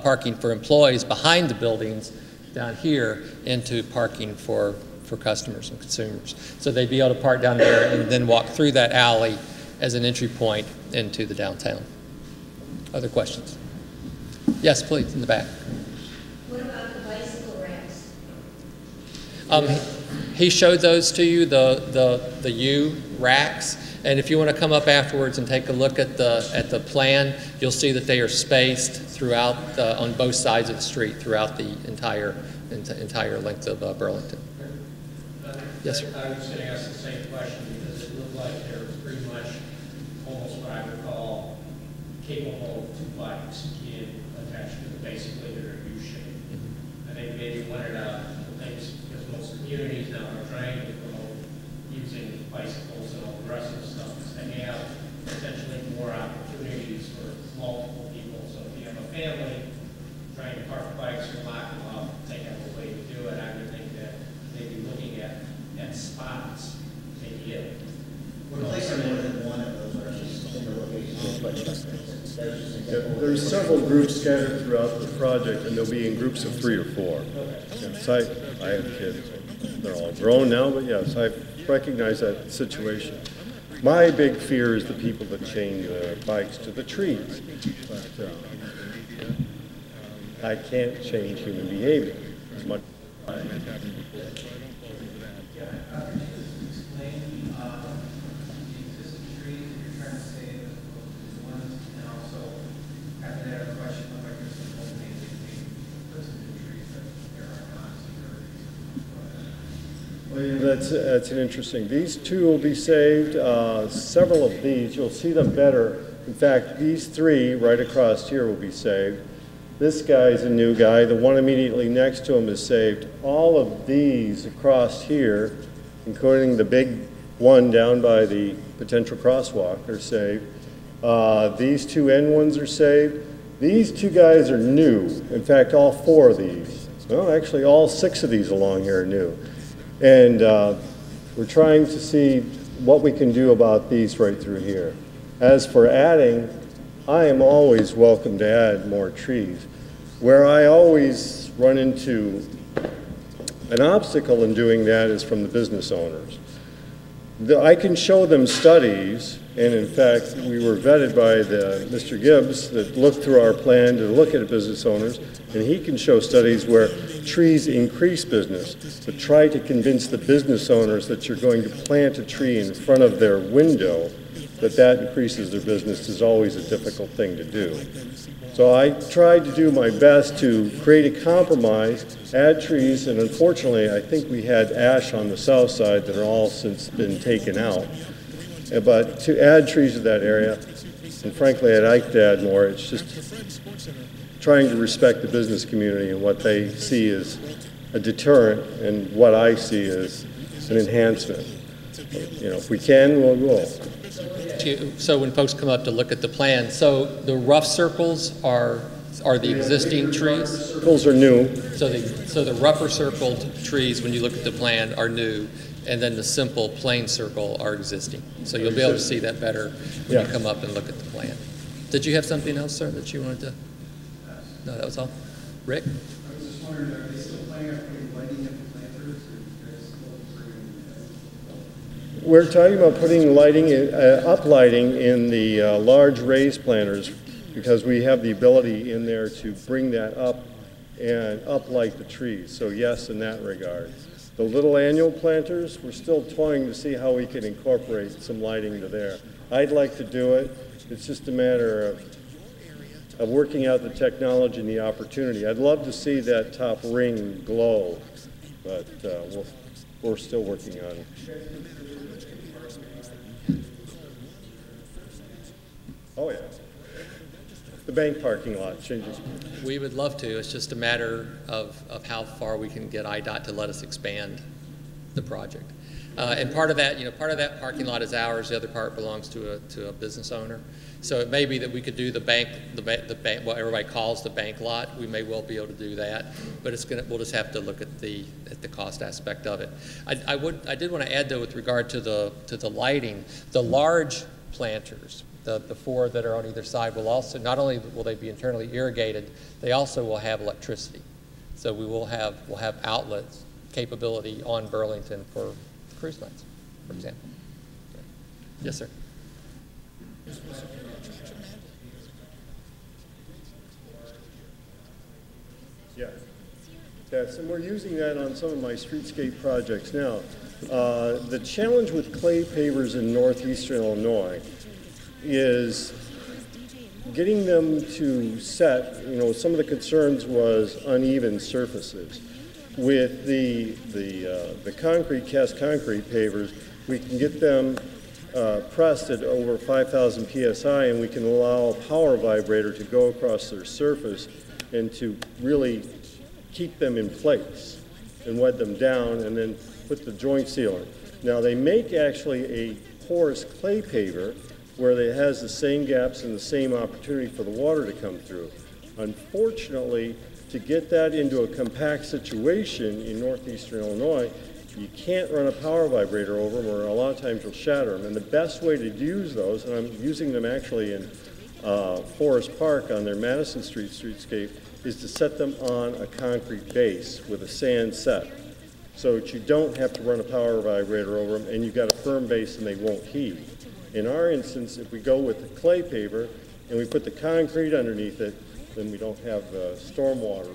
parking for employees behind the buildings down here into parking for customers and consumers. So they'd be able to park down there and then walk through that alley as an entry point into the downtown. Other questions? Yes, please, in the back. What about the bicycle ramps? He showed those to you, the U racks, and if you want to come up afterwards and take a look at the plan, you'll see that they are spaced throughout on both sides of the street throughout the entire length of Burlington. Yes, sir. I was going to ask the same question because it looked like there was pretty much almost what I would call capable of 2 bikes being attached to basically their U shape. I think maybe one of the things, because most communities now are trying to promote using bicycles and all the rest of the stuff, is to have potentially more opportunities for multiple people. So if you have a family trying to park bikes or lock them up, they have a way to do it. I would think that they'd be looking at spots, maybe it. We're placing more than one of those in the location. There's several groups scattered throughout the project, and they'll be in groups of 3 or 4. Yes, I have kids. They're all grown now, but yes, I recognize that situation. My big fear is the people that chain their bikes to the trees. But I can't change human behavior as much as I That's an interesting. These 2 will be saved. Several of these, you'll see them better. In fact, these 3 right across here will be saved. This guy's a new guy. The one immediately next to him is saved. All of these across here, including the big one down by the potential crosswalk, are saved. These 2 end ones are saved. These 2 guys are new. In fact, all 4 of these. Well, actually, all 6 of these along here are new. And we're trying to see what we can do about these right through here. As for adding, I am always welcome to add more trees. Where I always run into an obstacle in doing that is from the business owners. I can show them studies, and in fact, we were vetted by Mr. Gibbs that looked through our plan to look at business owners, and he can show studies where trees increase business. But try to convince the business owners that you're going to plant a tree in front of their window, that increases their business, is always a difficult thing to do. So I tried to do my best to create a compromise, add trees, and unfortunately I think we had ash on the south side that are all since been taken out. But to add trees to that area, and frankly I'd like to add more, it's just trying to respect the business community and what they see as a deterrent and what I see as an enhancement. You know, if we can, we'll. So when folks come up to look at the plan, so the rough circles are the existing trees? Circles are new. So the rougher circled trees, when you look at the plan, are new, and then the simple plain circle are existing. So you'll be able to see that better when you come up and look at the plan. Did you have something else, sir, that you wanted to? No, that was all. Rick? I was just wondering, are they still planning on putting lighting at the planters, or We're talking about putting lighting, uplighting in the large raised planters because we have the ability in there to bring that up and uplight the trees. So yes, in that regard. The little annual planters, we're still toying to see how we can incorporate some lighting to there. I'd like to do it. It's just a matter of working out the technology and the opportunity. I'd love to see that top ring glow, but we're still working on it. Oh, yeah. The bank parking lot changes. We would love to. It's just a matter of how far we can get IDOT to let us expand the project. And part of that, part of that parking lot is ours. The other part belongs to a business owner. So it may be that we could do the bank, what everybody calls the bank lot. We may well be able to do that, but we'll just have to look at the cost aspect of it. I did want to add though, with regard to the lighting, the large planters, the four that are on either side will also, not only will they be internally irrigated, they also will have electricity. So we'll have outlets capability on Burlington for cruise lines, for example. Yes, sir. Yeah. Yes, and we're using that on some of my streetscape projects now. The challenge with clay pavers in northeastern Illinois is getting them to set, some of the concerns was uneven surfaces. With the concrete, cast concrete pavers, we can get them pressed at over 5,000 PSI, and we can allow a power vibrator to go across their surface and to really keep them in place and wet them down and then put the joint sealant. Now they make actually a porous clay paver where it has the same gaps and the same opportunity for the water to come through. Unfortunately, to get that into a compact situation in northeastern Illinois, you can't run a power vibrator over them, or a lot of times you'll shatter them. And the best way to use those, and I'm using them actually in Forest Park on their Madison Street streetscape, is to set them on a concrete base with a sand set, so that you don't have to run a power vibrator over them, and you've got a firm base and they won't heave. In our instance, if we go with the clay paver and we put the concrete underneath it, then we don't have the stormwater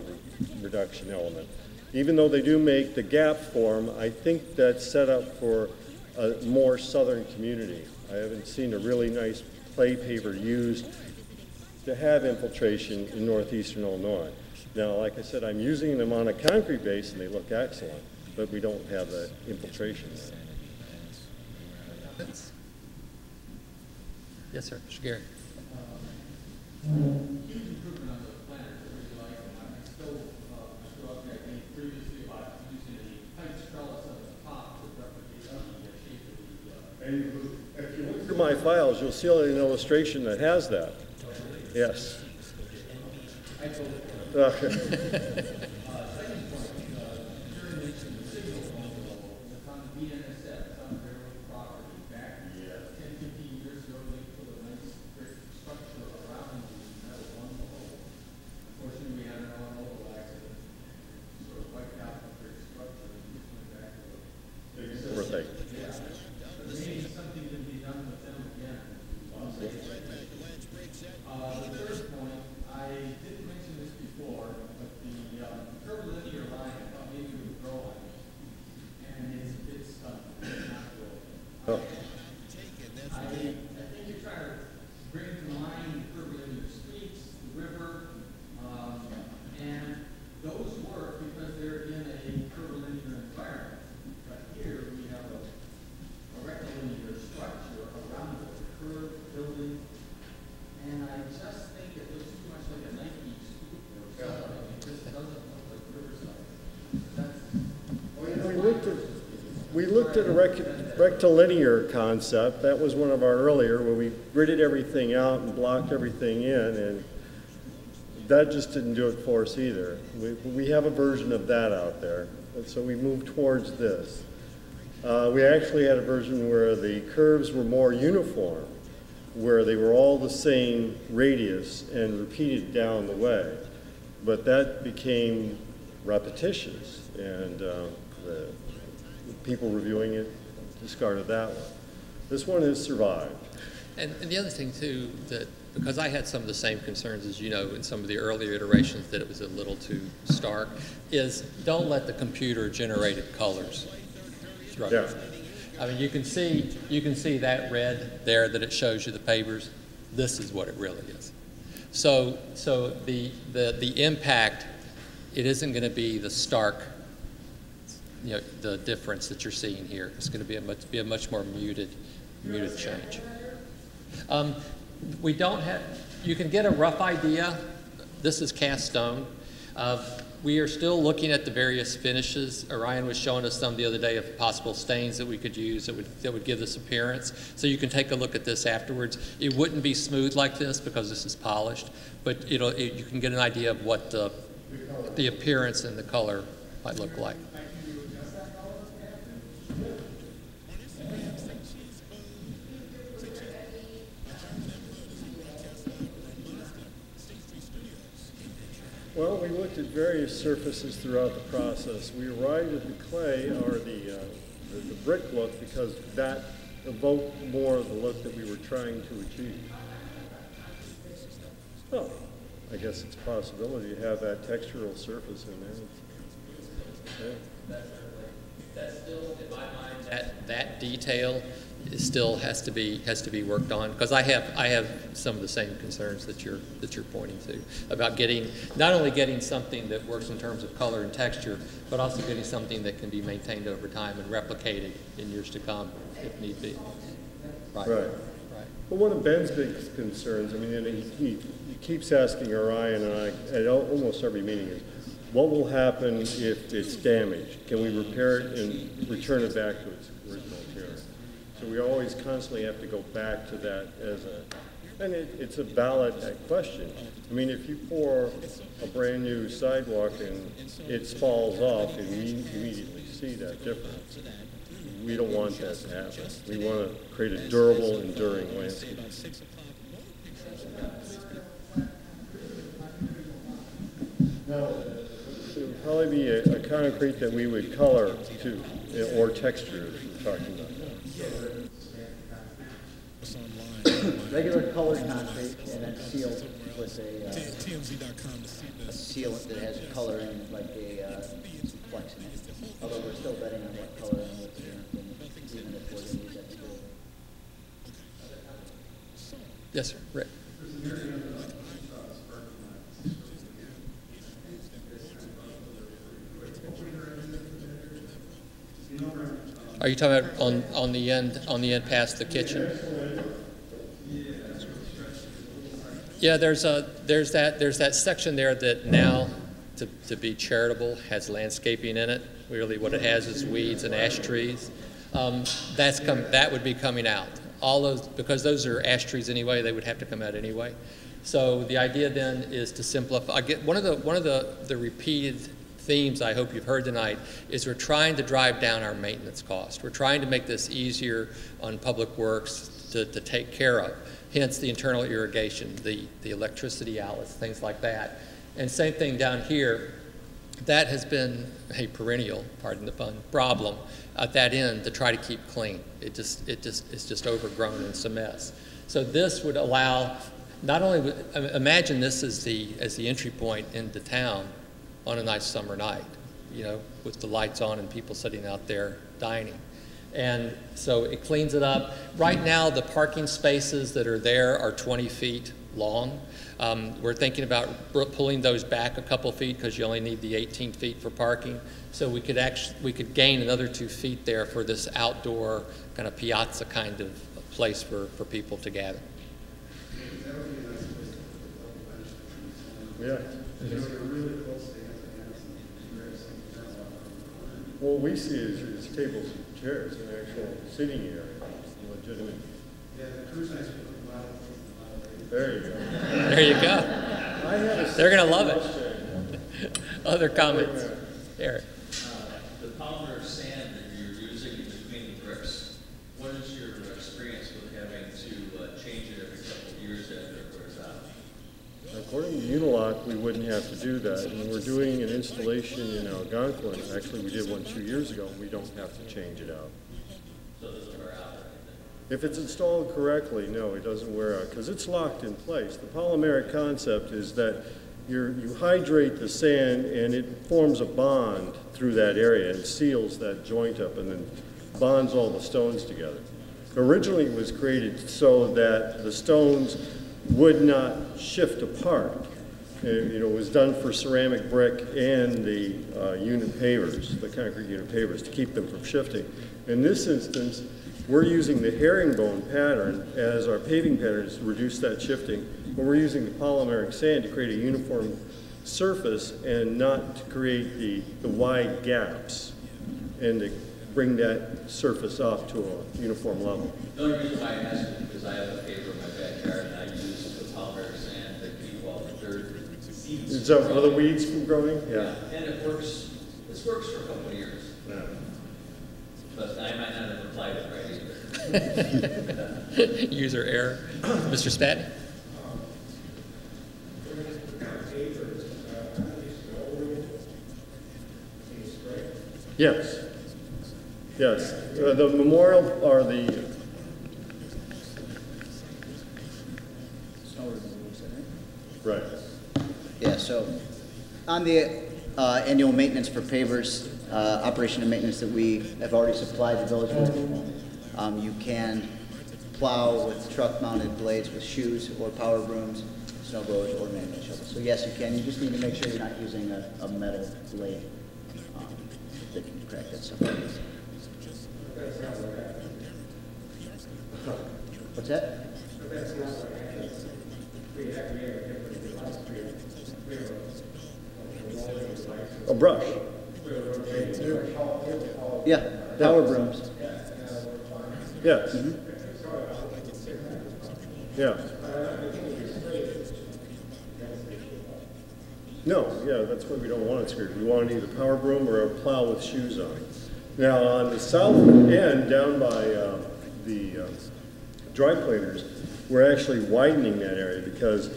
reduction element. Even though they do make the gap form, I think that's set up for a more southern community. I haven't seen a really nice clay paver used to have infiltration in northeastern Illinois. Now, like I said, I'm using them on a concrete base and they look excellent, but we don't have that infiltration there. Yes, sir. Mr. Gary. Huge improvement on the planters. I really like them. I still up there previously about using a tight trellis on the top to replicate the shape of the. And if you look through my files, you'll see an illustration that has that. Yes. We looked at a rectilinear concept. That was one of our earlier, where we gridded everything out and blocked everything in, and that just didn't do it for us either. We have a version of that out there, and so we moved towards this. We actually had a version where the curves were more uniform, where they were all the same radius and repeated down the way. But that became repetitious, and the people reviewing it discarded that one. This one has survived. And the other thing too, that because I had some of the same concerns as you know in some of the earlier iterations that it was a little too stark, is don't let the computer generated colors struggle. Yeah. I mean, you can see that red there that it shows you the pavers. This is what it really is. So the impact, it isn't going to be the stark, you know, the difference that you're seeing here. It's going to be a much more muted change. We don't have, you can get a rough idea. This is cast stone. We are still looking at the various finishes. Orion was showing us some the other day of possible stains that we could use that would give this appearance. So you can take a look at this afterwards. It wouldn't be smooth like this because this is polished, but you can get an idea of what the appearance and the color might look like. Well, we looked at various surfaces throughout the process. We arrived at the clay or the brick look because that evoked more of the look that we were trying to achieve. Well, I guess it's a possibility to have that textural surface in there. Yeah. That's still, in my mind, that detail still has to be worked on, because I have some of the same concerns that you're pointing to about not only getting something that works in terms of color and texture, but also getting something that can be maintained over time and replicated in years to come if need be. Right. Well, one of Ben's big concerns, I mean, he keeps asking Orion and I at almost every meeting is, what will happen if it's damaged? Can we repair it and return it back to its original appearance? So we always constantly have to go back to that and it's a valid question. I mean, if you pour a brand new sidewalk and it falls off, and you immediately see that difference. We don't want that to happen. We want to create a durable, enduring landscape. It would probably be a concrete that we would color too, or texture, as we're talking about now. Regular colored concrete and then sealed with a sealant that has a color in it, like a flex in it. Although we're still betting on what color and what sealant, even if we're going to use that still. Yes, sir. Rick. Are you talking about on the end past the kitchen? Yeah, there's that section there that now, to be charitable, has landscaping in it. Really, what it has is weeds and ash trees. That would be coming out. All those, because those are ash trees anyway, they would have to come out anyway. So the idea then is to simplify. One of the repeated themes I hope you've heard tonight is we're trying to drive down our maintenance cost. We're trying to make this easier on public works to take care of. Hence the internal irrigation, the electricity outlets, things like that. And same thing down here. That has been a perennial, pardon the pun, problem at that end to try to keep clean. It's just overgrown and it's a mess. So this would allow, not only, imagine this as the entry point into town on a nice summer night, you know, with the lights on and people sitting out there dining. And so it cleans it up. Right now, the parking spaces that are there are 20 feet long. We're thinking about pulling those back a couple feet because you only need the 18 feet for parking. So we could gain another 2 feet there for this outdoor kind of piazza kind of place for people to gather. Yeah. What we see is tables and chairs, an actual sitting area, legitimate. Yeah, the cruise nights. There you go. There you go. They're going to love it. Other comments? Eric. The polymer sand that you're using between the bricks, what is your experience with having to change it every couple of years after it wears out? According to Unilock, we wouldn't have to do that. And we're doing an installation in Algonquin. Actually, we did one 2 years ago, and we don't have to change it out. so it doesn't wear out or anything? If it's installed correctly, no, it doesn't wear out because it's locked in place. The polymeric concept is that you hydrate the sand and it forms a bond through that area and seals that joint up and then bonds all the stones together. Originally it was created so that the stones would not shift apart. It was done for ceramic brick and the unit pavers, the concrete unit pavers, to keep them from shifting. In this instance, we're using the herringbone pattern as our paving patterns to reduce that shifting, but we're using the polymeric sand to create a uniform surface and not to create the wide gaps and to bring that surface up to a uniform level. The only reason why I ask is because I have a paver in my backyard and I use the polymeric sand to keep all the dirt seeds. Is that for the weeds from growing? Yeah, and it works. This works for a couple of years. Yeah. But I might not have applied it right either. User error. Mr. Spadney? Yes. Yes. The memorial are the right. Yeah, so on the annual maintenance for pavers, operation and maintenance that we have already supplied the village with, you can plow with truck-mounted blades with shoes or power brooms, snow blowers, or manual shovels. So yes, you can. You just need to make sure you're not using a metal blade that can crack that stuff up. What's that? A brush. Yeah, power brooms. Yes. Mm-hmm. Yeah. No, yeah, that's why we don't want it screwed. We want either power broom or a plow with shoes on. Now, on the south end, down by the dry cleaners, we're actually widening that area because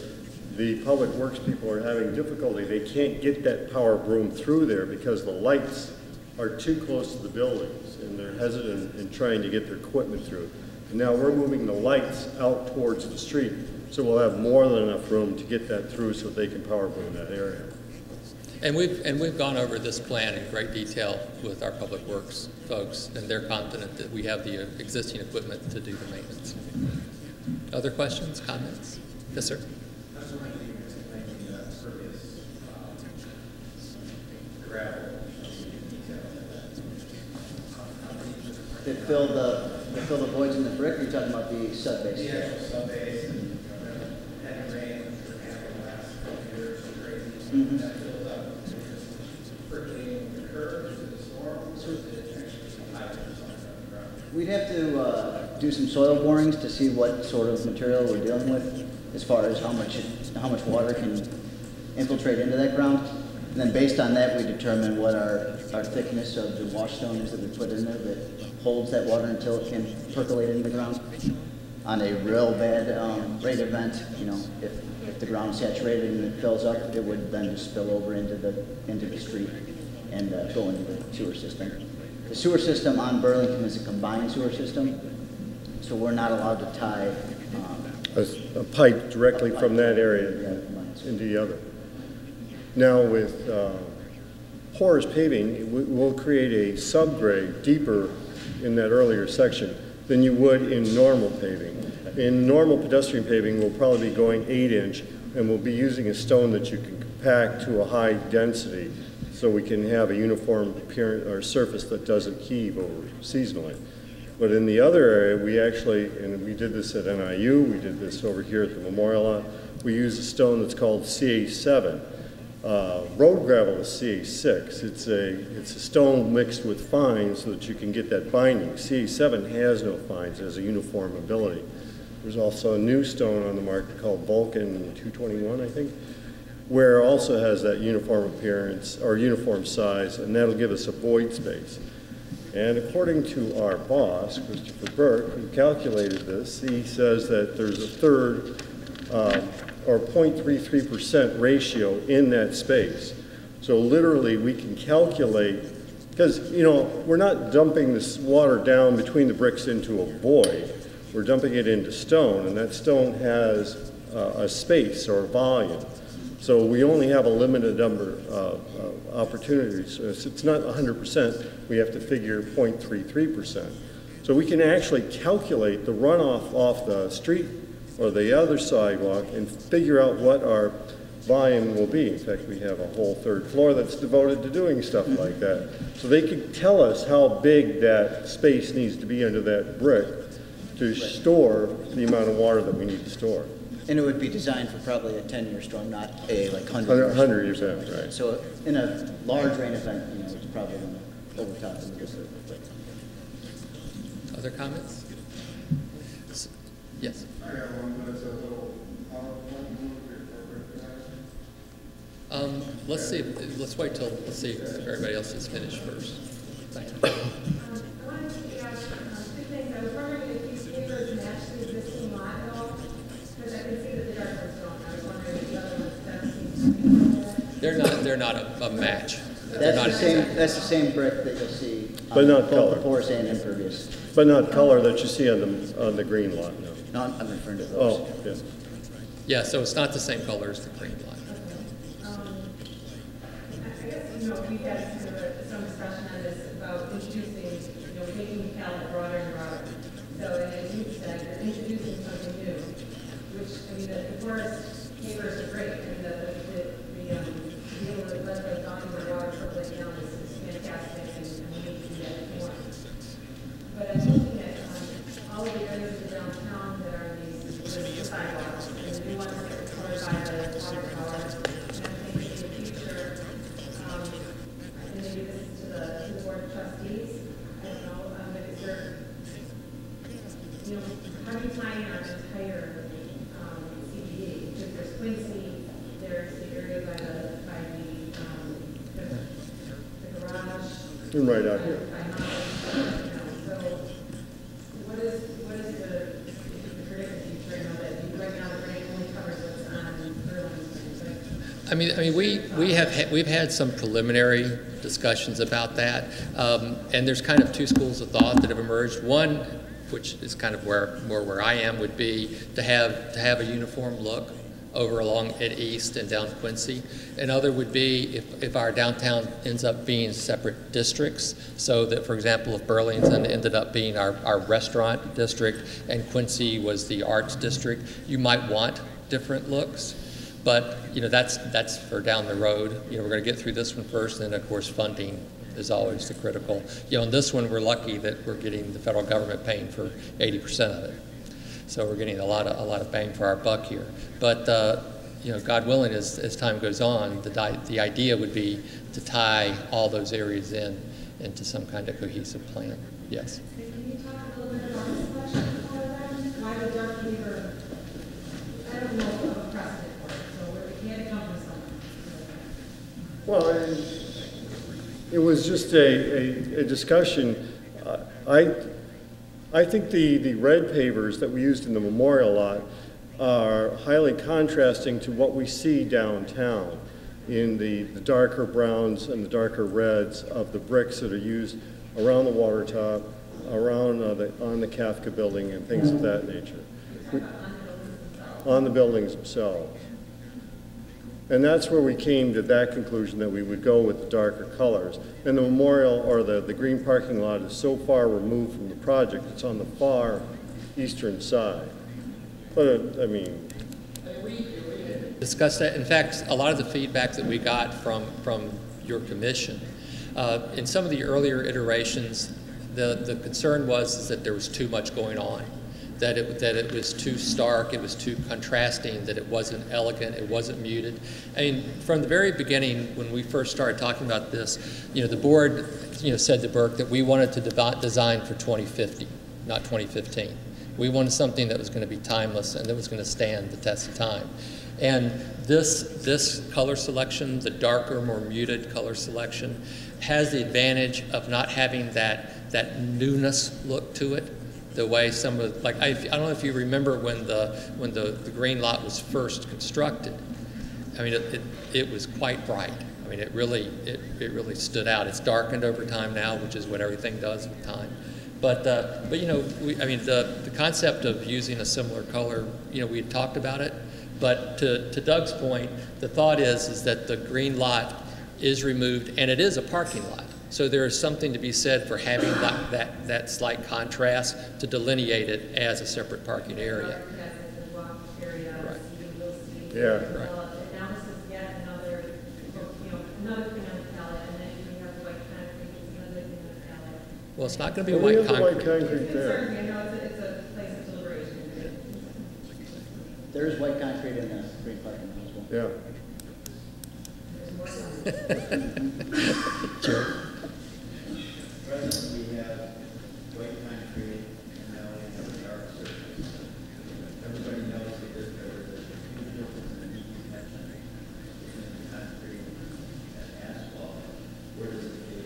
the public works people are having difficulty. They can't get that power broom through there because the lights are too close to the buildings and they're hesitant in trying to get their equipment through. And now we're moving the lights out towards the street, so we'll have more than enough room to get that through so they can power broom that area. And we've gone over this plan in great detail with our public works folks, and they're confident that we have the existing equipment to do the maintenance. Other questions, comments? Yes, sir. They fill the voids in the brick. You're talking about the sub-base. Yeah, sub-base and heavy rain, happened the last couple of years, crazy. Mm-hmm. That fills up, percolating the curves of the storm, or is it actually hydrants on the ground? We'd have to do some soil borings to see what sort of material we're dealing with, as far as how much water can infiltrate into that ground. And then based on that, we determine what our thickness of the wash stone is that we put in there that holds that water until it can percolate into the ground. On a real bad rate event, if the ground's saturated and it fills up, it would then just spill over into the street and go into the sewer system. The sewer system on Burlington is a combined sewer system, so we're not allowed to tie A pipe directly from that area into the other. Now with porous paving, we'll create a subgrade deeper in that earlier section than you would in normal paving. In normal pedestrian paving, we'll probably be going 8-inch, and we'll be using a stone that you can compact to a high density so we can have a uniform appearance or surface that doesn't heave over seasonally. But in the other area, we actually, and we did this at NIU, we did this over here at the Memorial lot, we use a stone that's called CA7. Road gravel is CA6. It's a stone mixed with fines so that you can get that binding. CA7 has no fines, it has a uniform ability. There's also a new stone on the market called Vulcan 221, I think, where it also has that uniform appearance or uniform size, and that'll give us a void space. And according to our boss, Christopher Burke, who calculated this, he says that there's a third or 0.33% ratio in that space. So literally we can calculate Because, you know, we're not dumping this water down between the bricks into a void. We're dumping it into stone, and that stone has a space or a volume. So we only have a limited number of opportunities. So it's not 100%. We have to figure 0.33%. So we can actually calculate the runoff off the street or the other sidewalk and figure out what our volume will be. In fact, we have a whole third floor that's devoted to doing stuff like that. So they can tell us how big that space needs to be under that brick to store the amount of water that we need to store. And it would be designed for probably a 10-year storm, not a like 100-year 100 years after, right. So in a large rain event, you know, it's probably going to overtop a little bit. Other comments? Yes. I got one, but it's a little PowerPoint. Let's see. Let's wait till let's see if everybody else is finished first. Thank you. I wanted to figure out two things. I was wondering if these papers match the existing lot at all, because I can see that the dark ones don't. I was wondering if the other ones don't seem. They're not a match. That's the same brick that you'll see on But not both color. the porous and impervious. But not color that you see on the green lot, no. No, I'm referring to those. Oh, yes. Yeah, so it's not the same color as the green line. I guess, you know, we've had some discussion on this about introducing, you know, making the palette broader and broader. So, as you said, you're introducing something new, which, I mean, the forest papers are great. I mean, the deal with let the volume of water percolate down is fantastic, and we need to do that more. But I'm looking at all of the areas of downtown that are in these sidewalks, and the new ones that are colored by the watercolor. And I'm thinking in the future, and maybe this is to the board of trustees, I don't know, but is there, you know, how do you find our entire CBD? Because there's Quincy, there's the area by the garage. And right out here. So what is the predicted future? I know that right now the grant only covers what's on Burlington. I mean, we've had some preliminary discussions about that, and there's kind of two schools of thought that have emerged. One, which is kind of where I am, would be to have a uniform look over along at East and down Quincy. Another would be if our downtown ends up being separate districts, so that, for example, if Burlington ended up being our restaurant district and Quincy was the arts district, you might want different looks. But, you know, that's for down the road. You know, we're going to get through this one first, and then, of course, funding is always the critical. You know, in this one, we're lucky that we're getting the federal government paying for 80% of it. So we're getting a lot of bang for our buck here. But you know, God willing, as time goes on, the idea would be to tie all those areas into some kind of cohesive plan. Yes. Can you talk a little bit about this question? Why the dark fever? I don't know of a precedent for it, so we had to come from somewhere. Well, it was just a discussion. I think the red pavers that we used in the memorial lot are highly contrasting to what we see downtown in the darker browns and the darker reds of the bricks that are used around the water top, around on the Kafka building and things of that nature. On the buildings themselves. And that's where we came to that conclusion that we would go with the darker colors. And the memorial or the green parking lot is so far removed from the project, it's on the far eastern side. But I mean, Discuss that. In fact, a lot of the feedback that we got from your commission, in some of the earlier iterations, the concern was that there was too much going on. That it was too stark, it was too contrasting, that it wasn't elegant, it wasn't muted. I mean, from the very beginning, when we first started talking about this, you know, the board, you know, said to Burke that we wanted to design for 2050, not 2015. We wanted something that was going to be timeless and that was going to stand the test of time. And this color selection, the darker, more muted color selection, has the advantage of not having that newness look to it. The way some of, like, I don't know if you remember when the green lot was first constructed. I mean, it was quite bright. I mean, it really stood out. It's darkened over time now, which is what everything does with time. But you know, the concept of using a similar color, you know, we had talked about it. But to Doug's point, the thought is that the green lot is removed, and it is a parking lot. So there is something to be said for having that slight contrast to delineate it as a separate parking area. Right. Yeah. Right. Now this is yet another, another thing on the palette, and then we have white concrete, it's another thing on the palette. Well, it's not going to be Well, we white have the concrete. white concrete It there. certainly, it's a place of deliberation. There is white concrete in the green parking lot as well. Yeah. Jerry? Presently, we have white concrete, and now we have a dark surface. Everybody knows that there's a huge difference in the heat retention between concrete and asphalt. Where does it fit?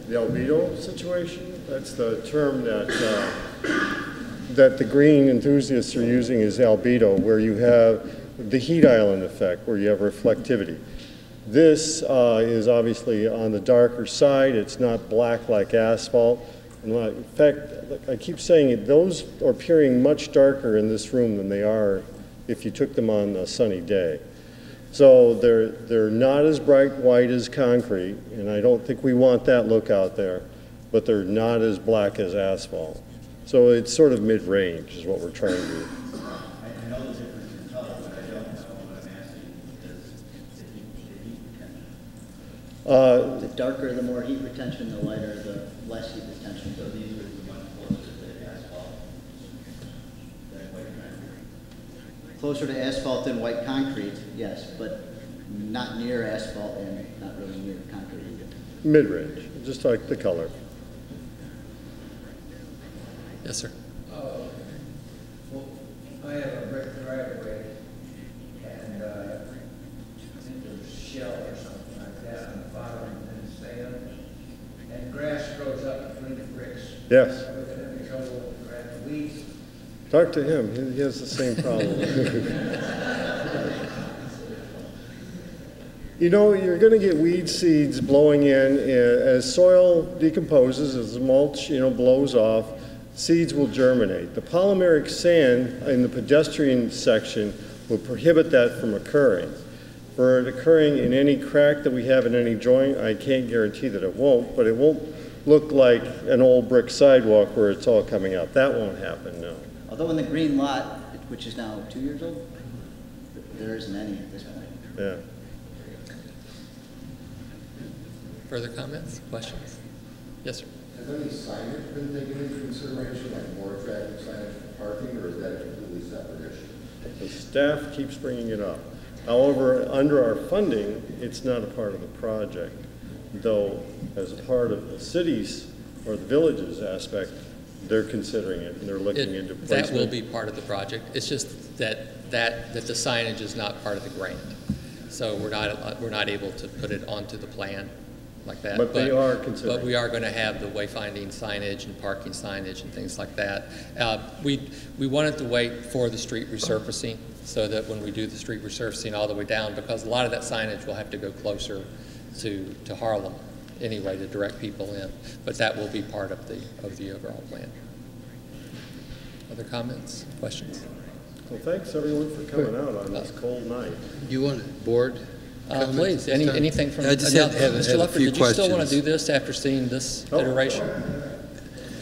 The albedo situation, that's the term that the green enthusiasts are using is albedo, where you have the heat island effect, where you have reflectivity. This is obviously on the darker side. It's not black like asphalt. In fact, I keep saying it, those are appearing much darker in this room than they are if you took them on a sunny day. So they're not as bright white as concrete, and I don't think we want that look out there, but they're not as black as asphalt. So it's sort of mid-range is what we're trying to do. I know the difference in color, but I don't know what I'm asking is the heat retention. The darker, the more heat retention, the lighter, the less heat retention. So these would be much closer to asphalt than white concrete. Closer to asphalt than white concrete, yes, but not near asphalt and not really near concrete either. Mid-range, just like the color. Yes, sir. Well, I have a brick driveway, and I think there's shell or something like that on the bottom, and sand, and grass grows up between the bricks. Yes. We're going to have trouble with the weeds. Talk to him. He has the same problem. You know, you're going to get weed seeds blowing in as soil decomposes, as the mulch, blows off. Seeds will germinate. The polymeric sand in the pedestrian section will prohibit that from occurring. For it occurring in any crack that we have in any joint, I can't guarantee that it won't, but it won't look like an old brick sidewalk where it's all coming out. That won't happen, no. Although in the green lot, which is now 2 years old, there isn't any at this point. Yeah. Further comments, questions? Yes, sir. Has any signage been taken into consideration, like more attractive signage for parking, or is that a completely separate issue? The staff keeps bringing it up. However, under our funding, it's not a part of the project, though as a part of the city's or the village's aspect, they're considering it and they're looking into placement. That will be part of the project. It's just that the signage is not part of the grant. So we're not able to put it onto the plan like that. But they are considering. But we are going to have the wayfinding signage and parking signage and things like that. We wanted to wait for the street resurfacing so that when we do the street resurfacing all the way down, because a lot of that signage will have to go closer to Harlem anyway to direct people in. But that will be part of the overall plan. Other comments, questions? Well, thanks everyone for coming out on this cold night. You want a board? Please, anything from... I just had Mr. a Lupfer, few did you still want to questions. do this after seeing this iteration?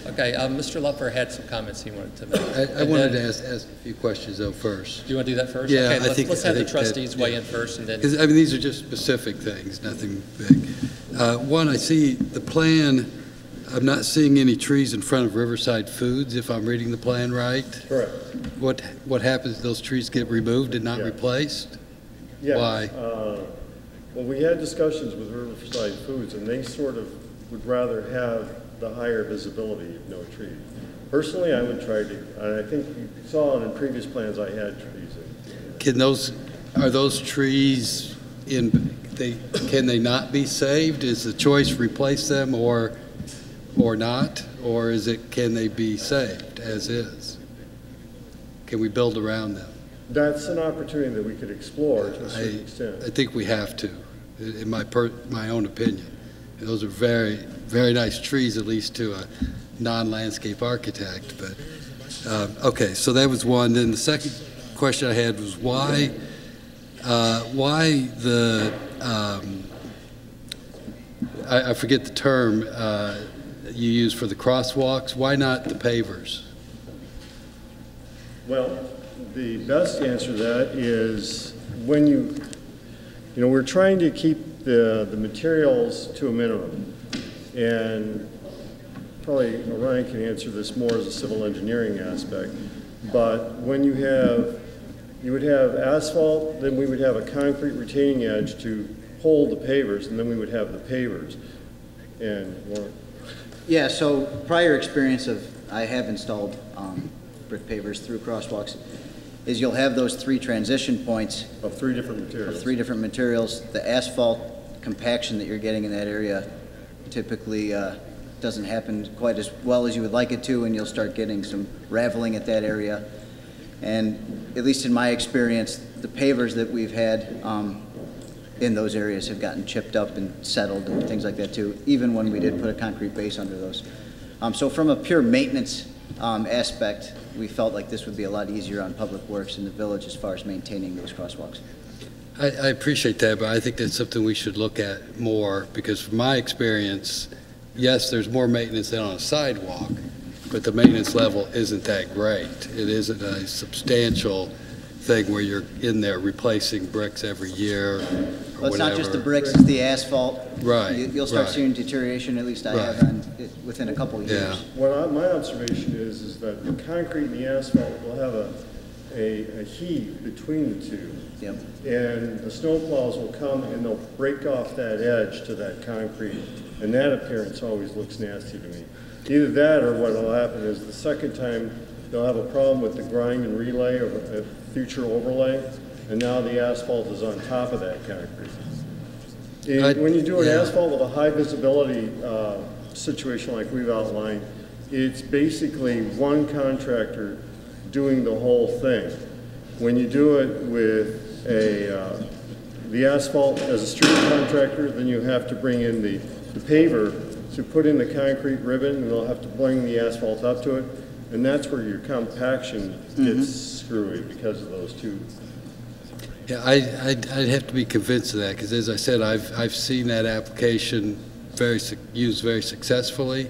Okay, Mr. Lupfer had some comments he wanted to make. I wanted to ask a few questions though first. Do you want to do that first? Yeah, okay, I think let's have I the think trustees weigh in first, and then... Because these are just specific things, nothing big. One, I see the plan. I'm not seeing any trees in front of Riverside Foods, if I'm reading the plan right. Correct. What happens? Those trees get removed and not replaced? Yeah. Why? Well, we had discussions with Riverside Foods, and they sort of would rather have the higher visibility of no trees. Personally, I would try to, and I think you saw in previous plans I had trees in. Are those trees can they not be saved? Is the choice replace them or not? Or can they be saved as is? Can we build around them? That's an opportunity that we could explore to a certain extent. I think we have to, in my own opinion. Those are very, very nice trees, at least to a non-landscape architect. But okay, so that was one. Then the second question I had was why the I forget the term you use for the crosswalks. Why not the pavers? Well, the best answer to that is when you know, we're trying to keep the materials to a minimum. And probably Orion can answer this more as a civil engineering aspect. But when you would have asphalt, then we would have a concrete retaining edge to hold the pavers, and then we would have the pavers. And yeah, so prior experience I have installed brick pavers through crosswalks, is you'll have those three transition points of three different materials. The asphalt compaction that you're getting in that area typically doesn't happen quite as well as you would like it to, and you'll start getting some raveling at that area. And at least in my experience, the pavers that we've had in those areas have gotten chipped up and settled and things like that too, even when we did put a concrete base under those. So from a pure maintenance aspect, we felt like this would be a lot easier on public works in the village as far as maintaining those crosswalks. I appreciate that, but I think that's something we should look at more, because from my experience, yes, there's more maintenance than on a sidewalk, but the maintenance level isn't that great. It isn't a substantial thing where you're in there replacing bricks every year. Well, it's not just the bricks, it's the asphalt. Right. You'll start seeing deterioration, at least I have, within a couple of years. What my observation is that the concrete and the asphalt will have a heave between the two. Yep. And the snowplows will come and they'll break off that edge to that concrete. And that appearance always looks nasty to me. Either that or what will happen is the second time they'll have a problem with the grind and relay or a future overlay, and now the asphalt is on top of that concrete. When you do an asphalt with a high visibility situation like we've outlined, it's basically one contractor doing the whole thing. When you do it with the asphalt as a street contractor, then you have to bring in the paver to put in the concrete ribbon, and they'll have to bring the asphalt up to it, and that's where your compaction gets screwy because of those two. Yeah, I'd have to be convinced of that, because as I said, I've seen that application used very successfully.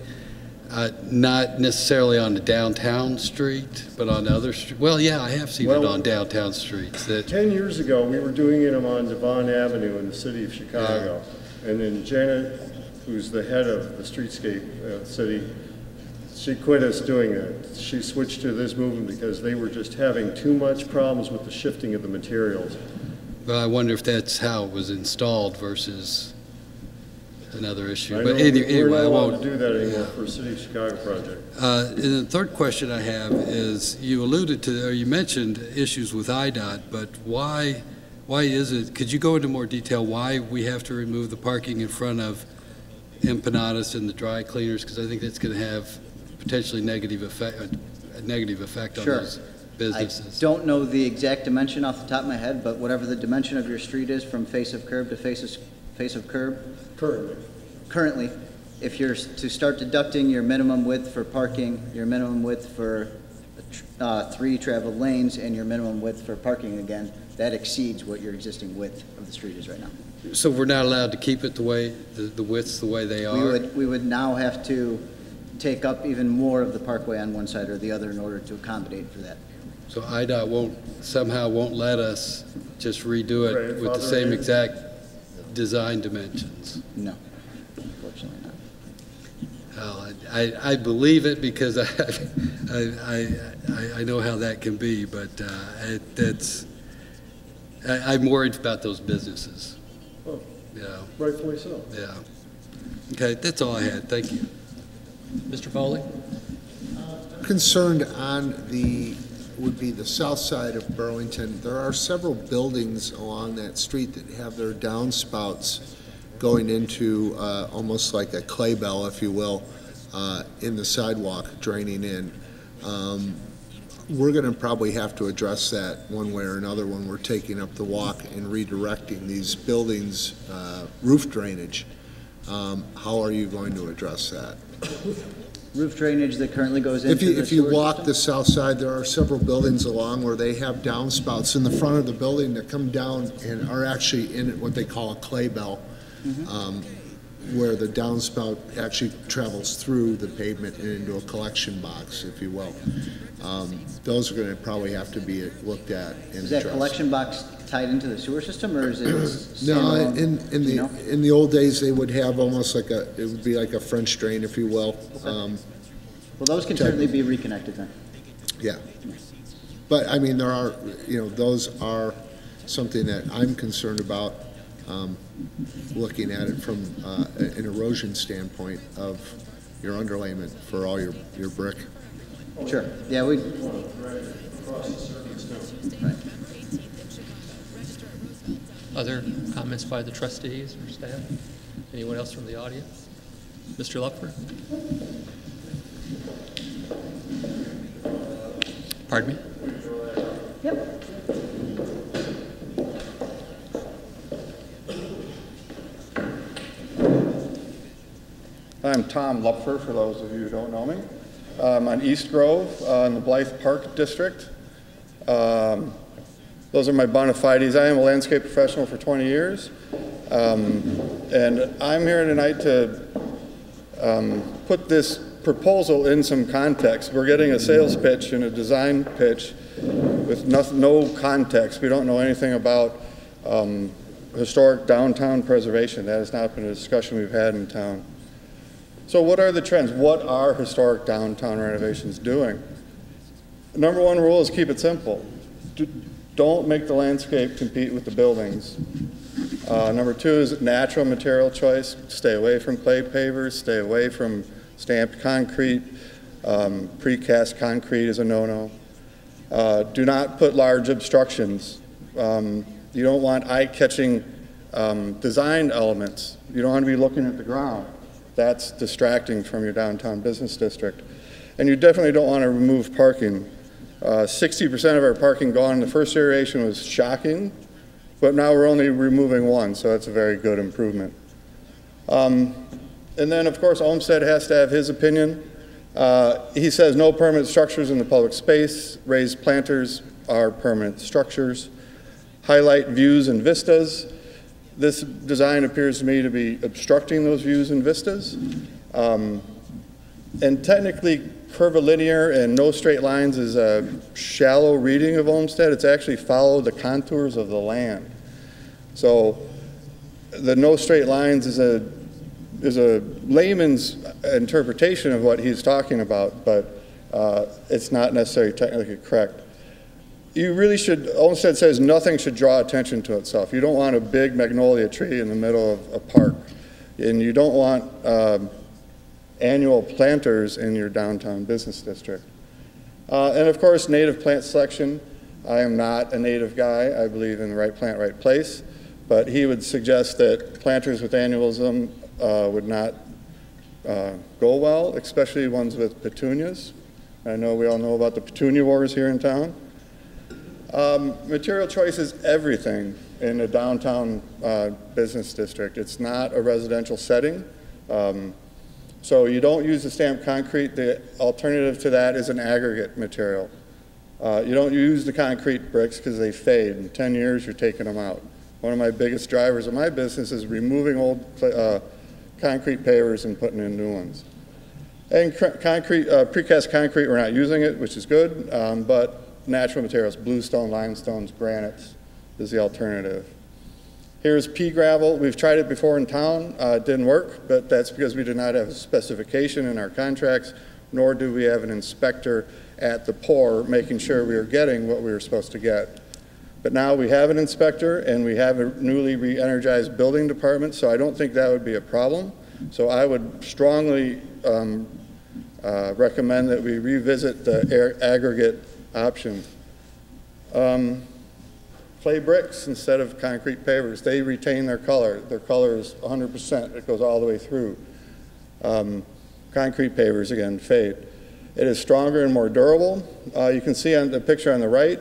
Not necessarily on the downtown street, but on other streets. Well, yeah, I have seen it on downtown streets. 10 years ago, we were doing it on Devon Avenue in the city of Chicago. Yeah. And then Janet, who's the head of the streetscape city, she quit us doing that. She switched to this movement because they were just having too much problems with the shifting of the materials. Well, I wonder if that's how it was installed versus another issue. But anyway, we're not allowed to do that anymore for a City of Chicago project. And the third question I have is, you alluded to, or you mentioned issues with IDOT, but why is it, could you go into more detail why we have to remove the parking in front of empanadas and the dry cleaners? Because I think that's going to have potentially a negative effect on those businesses. I don't know the exact dimension off the top of my head, but whatever the dimension of your street is from face of curb to face of curb. Currently, if you're to start deducting your minimum width for parking, your minimum width for 3 traveled lanes, and your minimum width for parking again, that exceeds what your existing width of the street is right now. So we're not allowed to keep it the way, the widths the way they are? We would now have to take up even more of the parkway on one side or the other in order to accommodate for that. So IDOT won't let us just redo it with the same exact design dimensions? No, unfortunately not. Well, I believe it because I know how that can be, but I'm worried about those businesses. Oh, yeah. Rightfully so. Yeah. Okay, that's all I had. Thank you. Mr. Foley? Concerned on would be the south side of Burlington. There are several buildings along that street that have their downspouts going into almost like a clay bell, if you will, in the sidewalk draining in. we're going to probably have to address that one way or another when we're taking up the walk and redirecting these buildings' roof drainage. How are you going to address that? Roof drainage that currently goes into the If you sewer walk system? the south side, there are several buildings along where they have downspouts in the front of the building that come down and are actually in what they call a clay bell, where the downspout actually travels through the pavement and into a collection box, if you will. Those are going to probably have to be looked at and Is that addressed. collection box tied into the sewer system, or is it No, standalone? in the old days, they would have almost like it would be like a French drain, if you will. Well, those can certainly be reconnected then. Yeah. But, I mean, there are, those are something that I'm concerned about, looking at it from an erosion standpoint of your underlayment for all your brick. Sure. Yeah, we. Right. Other comments by the trustees or staff? Anyone else from the audience? Mr. Lupfer? Pardon me? Yep. I'm Tom Lupfer, for those of you who don't know me. On East Grove, in the Blythe Park District. Those are my bona fides. I am a landscape professional for 20 years. And I'm here tonight to put this proposal in some context. We're getting a sales pitch and a design pitch with no context. We don't know anything about historic downtown preservation. That has not been a discussion we've had in town. So what are the trends? What are historic downtown renovations doing? The number one rule is keep it simple. Don't make the landscape compete with the buildings. Number two is natural material choice. Stay away from clay pavers, stay away from stamped concrete. Precast concrete is a no-no. Do not put large obstructions. You don't want eye-catching design elements. You don't want to be looking at the ground. That's distracting from your downtown business district. And you definitely don't want to remove parking. 60% of our parking gone in the first iteration was shocking, but now we're only removing one, so that's a very good improvement. And then, of course, Olmsted has to have his opinion. He says no permanent structures in the public space. Raised planters are permanent structures. Highlight views and vistas. This design appears to me to be obstructing those views and vistas. And technically, curvilinear and no straight lines is a shallow reading of Olmsted. It's actually follow the contours of the land. So the no straight lines is a layman's interpretation of what he's talking about, but it's not necessarily technically correct. You really should, Olmsted says nothing should draw attention to itself. You don't want a big magnolia tree in the middle of a park. And you don't want annual planters in your downtown business district. And of course, native plant selection. I am not a native guy. I believe in the right plant, right place. But he would suggest that planters with annualism would not go well, especially ones with petunias. I know we all know about the petunia wars here in town. Material choice is everything in a downtown business district. It's not a residential setting. So you don't use the stamped concrete. The alternative to that is an aggregate material. You don't use the concrete bricks because they fade. In 10 years, you're taking them out. One of my biggest drivers of my business is removing old concrete pavers and putting in new ones. And precast concrete, we're not using it, which is good, but natural materials, bluestone, limestones, granites is the alternative. Here's pea gravel. We've tried it before in town. It didn't work, but that's because we did not have a specification in our contracts, nor do we have an inspector at the pour making sure we were getting what we were supposed to get. But now we have an inspector and we have a newly re-energized building department, so I don't think that would be a problem. So I would strongly recommend that we revisit the aggregate option. Clay bricks instead of concrete pavers. They retain their color. Their color is 100%. It goes all the way through. Concrete pavers, again, fade. It is stronger and more durable. You can see on the picture on the right,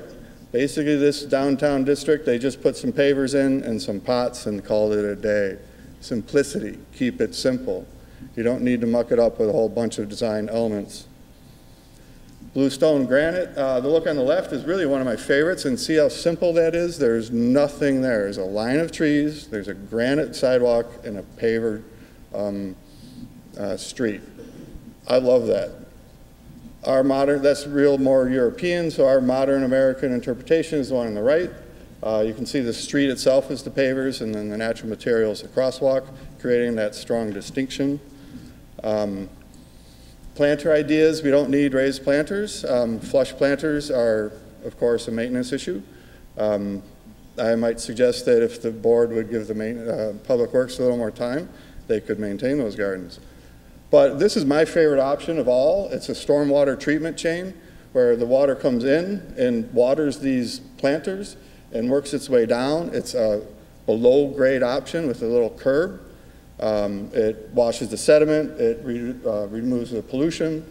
basically this downtown district, they just put some pavers in and some pots and called it a day. Simplicity, keep it simple. You don't need to muck it up with a whole bunch of design elements. Bluestone granite, the look on the left is really one of my favorites, and see how simple that is? There's nothing there. There's a line of trees, there's a granite sidewalk, and a paver street. I love that. Our modern, that's real more European, so our modern American interpretation is the one on the right. You can see the street itself is the pavers, and then the natural materials, the crosswalk, creating that strong distinction. Planter ideas, we don't need raised planters. Flush planters are, of course, a maintenance issue. I might suggest that if the board would give the Public Works a little more time, they could maintain those gardens. But this is my favorite option of all. It's a stormwater treatment chain where the water comes in and waters these planters and works its way down. It's a below grade option with a little curb. It washes the sediment, it removes the pollution.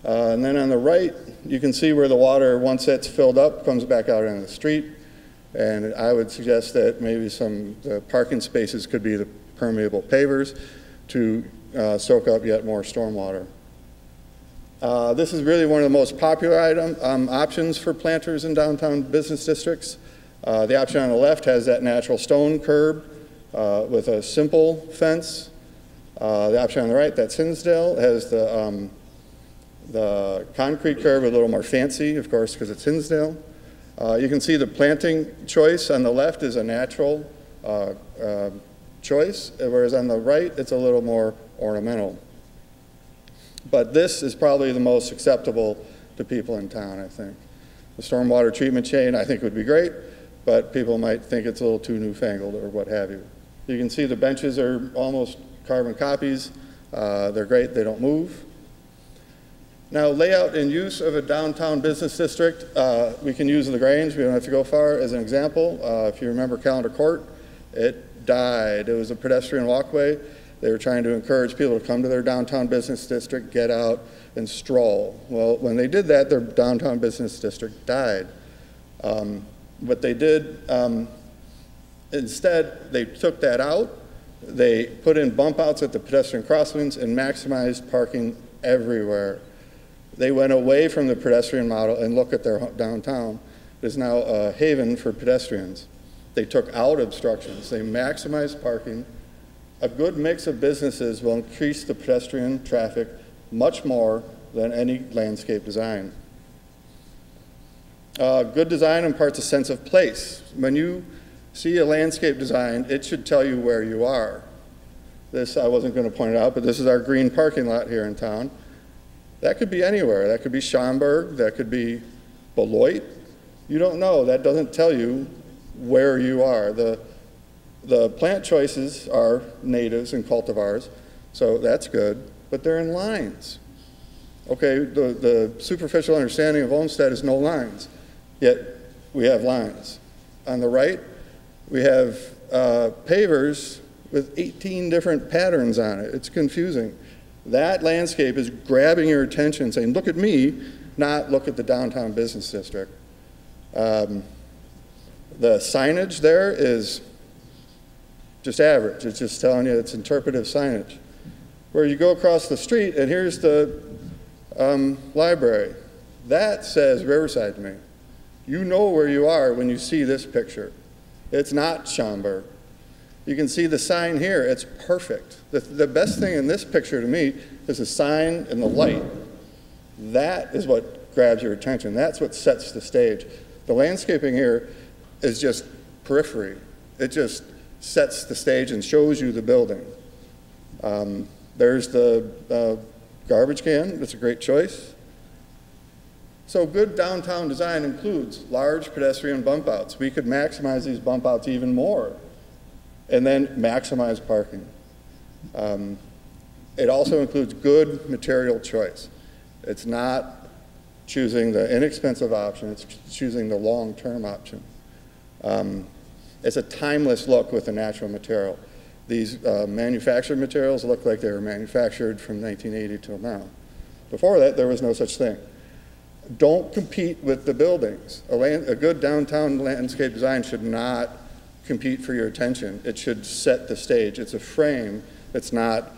And then on the right, you can see where the water, once it's filled up, comes back out into the street. And I would suggest that maybe the parking spaces could be the permeable pavers to soak up yet more stormwater. This is really one of the most popular options for planters in downtown business districts. The option on the left has that natural stone curb with a simple fence. The option on the right, that's Hinsdale, has the concrete curb, a little more fancy, of course, because it's Hinsdale. You can see the planting choice on the left is a natural choice, whereas on the right, it's a little more ornamental. But this is probably the most acceptable to people in town, I think. The stormwater treatment chain, I think, would be great, but people might think it's a little too newfangled or what have you. You can see the benches are almost carbon copies. They're great, they don't move. Now, layout and use of a downtown business district, we can use LaGrange, we don't have to go far. As an example, if you remember Calendar Court, it died. It was a pedestrian walkway. They were trying to encourage people to come to their downtown business district, get out, and stroll. Well, when they did that, their downtown business district died. What they did, instead, they took that out. They put in bump outs at the pedestrian crossings and maximized parking everywhere. They went away from the pedestrian model and look at their downtown. It is now a haven for pedestrians. They took out obstructions. They maximized parking. A good mix of businesses will increase the pedestrian traffic much more than any landscape design. Good design imparts a sense of place. When you see a landscape design, it should tell you where you are. This, I wasn't going to point it out, but this is our green parking lot here in town. That could be anywhere. That could be Schaumburg. That could be Beloit. You don't know. That doesn't tell you where you are. The plant choices are natives and cultivars, so that's good, but they're in lines. Okay, the superficial understanding of Olmsted is no lines, yet we have lines. On the right, we have pavers with 18 different patterns on it. It's confusing. That landscape is grabbing your attention, saying, look at me, not look at the downtown business district. The signage there is just average. It's just telling you it's interpretive signage. Where you go across the street, and here's the library. That says Riverside to me. You know where you are when you see this picture. It's not Schaumburg. You can see the sign here. It's perfect. The best thing in this picture to me is the sign and the light. That is what grabs your attention. That's what sets the stage. The landscaping here is just periphery. It just sets the stage and shows you the building. There's the garbage can. That's a great choice. So good downtown design includes large pedestrian bump outs. We could maximize these bump outs even more and then maximize parking. It also includes good material choice. It's not choosing the inexpensive option, it's choosing the long-term option. It's a timeless look with a natural material. These manufactured materials look like they were manufactured from 1980 till now. Before that, there was no such thing. Don't compete with the buildings. A good downtown landscape design should not compete for your attention. It should set the stage. It's a frame. It's not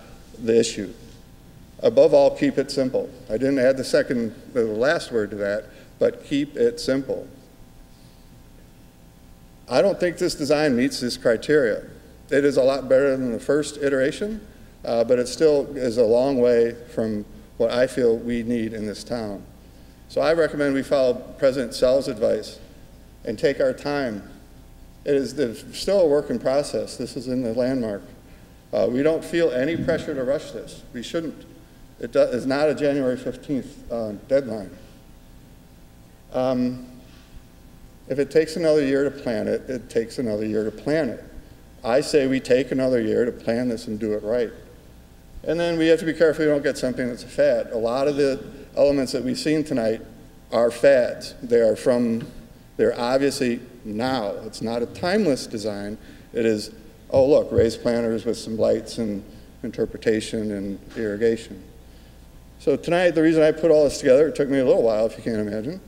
the issue. Above all, keep it simple. I didn't add the last word to that, but keep it simple. I don't think this design meets this criteria. It is a lot better than the first iteration, but it still is a long way from what I feel we need in this town. So I recommend we follow President Sell's advice and take our time. It's still a work in process. This is in the landmark. We don't feel any pressure to rush this. We shouldn't. It's not a January 15th deadline. If it takes another year to plan it, it takes another year to plan it. I say we take another year to plan this and do it right. And then we have to be careful we don't get something that's a fad. A lot of the elements that we've seen tonight are fads. They're obviously now. It's not a timeless design. It is, oh look, raised planters with some lights and interpretation and irrigation. So tonight, the reason I put all this together, it took me a little while, if you can't imagine,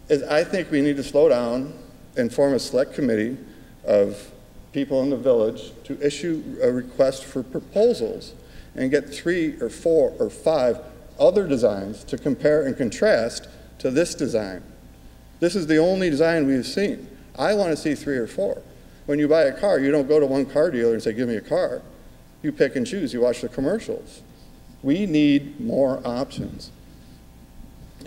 is I think we need to slow down and form a select committee of people in the village to issue a request for proposals and get 3 or 4 or 5 other designs to compare and contrast to this design. This is the only design we've seen. I want to see 3 or 4. When you buy a car, you don't go to one car dealer and say, give me a car. You pick and choose. You watch the commercials. We need more options.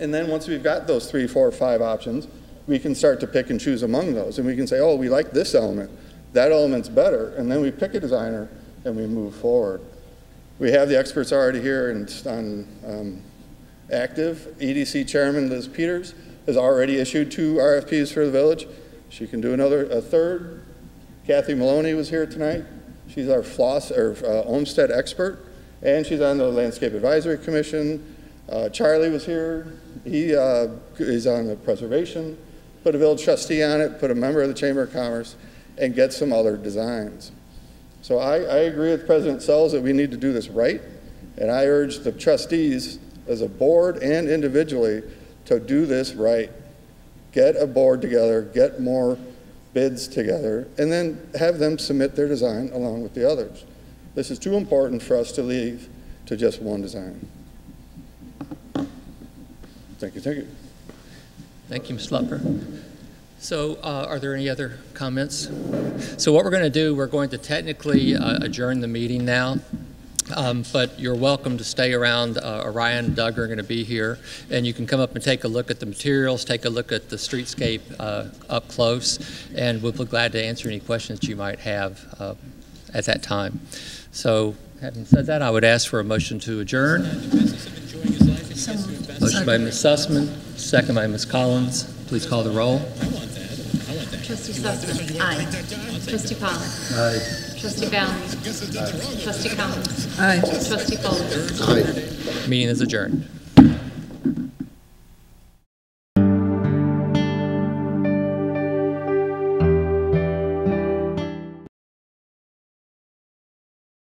And then once we've got those 3, 4, 5 options, we can start to pick and choose among those. And we can say, oh, we like this element. That element's better. And then we pick a designer and we move forward. We have the experts already here and on active. EDC Chairman Liz Peters has already issued 2 RFPs for the village. She can do a third. Kathy Maloney was here tonight. She's our Olmsted expert, and she's on the Landscape Advisory Commission. Charlie was here. He is on the preservation. Put a village trustee on it, put a member of the Chamber of Commerce, and get some other designs. So I agree with President Sells that we need to do this right, and I urge the trustees as a board and individually to do this right. Get a board together, get more bids together, and then have them submit their design along with the others. This is too important for us to leave to just one design. Thank you, thank you. Thank you, Ms. Lepper. So are there any other comments? So what we're going to do, we're going to technically adjourn the meeting now. But you're welcome to stay around. Orion and Doug are going to be here, and you can come up and take a look at the materials, take a look at the streetscape up close, and we'll be glad to answer any questions you might have at that time. So having said that, I would ask for a motion to adjourn. Motion by Ms. Sussman, second by Ms. Collins. Please call the roll. Trustee Sussman. Aye. Trustee Pollak. Aye. Trustee Ballard. Trustee Collins. Aye. Trustee Foley. Aye. Meeting is adjourned.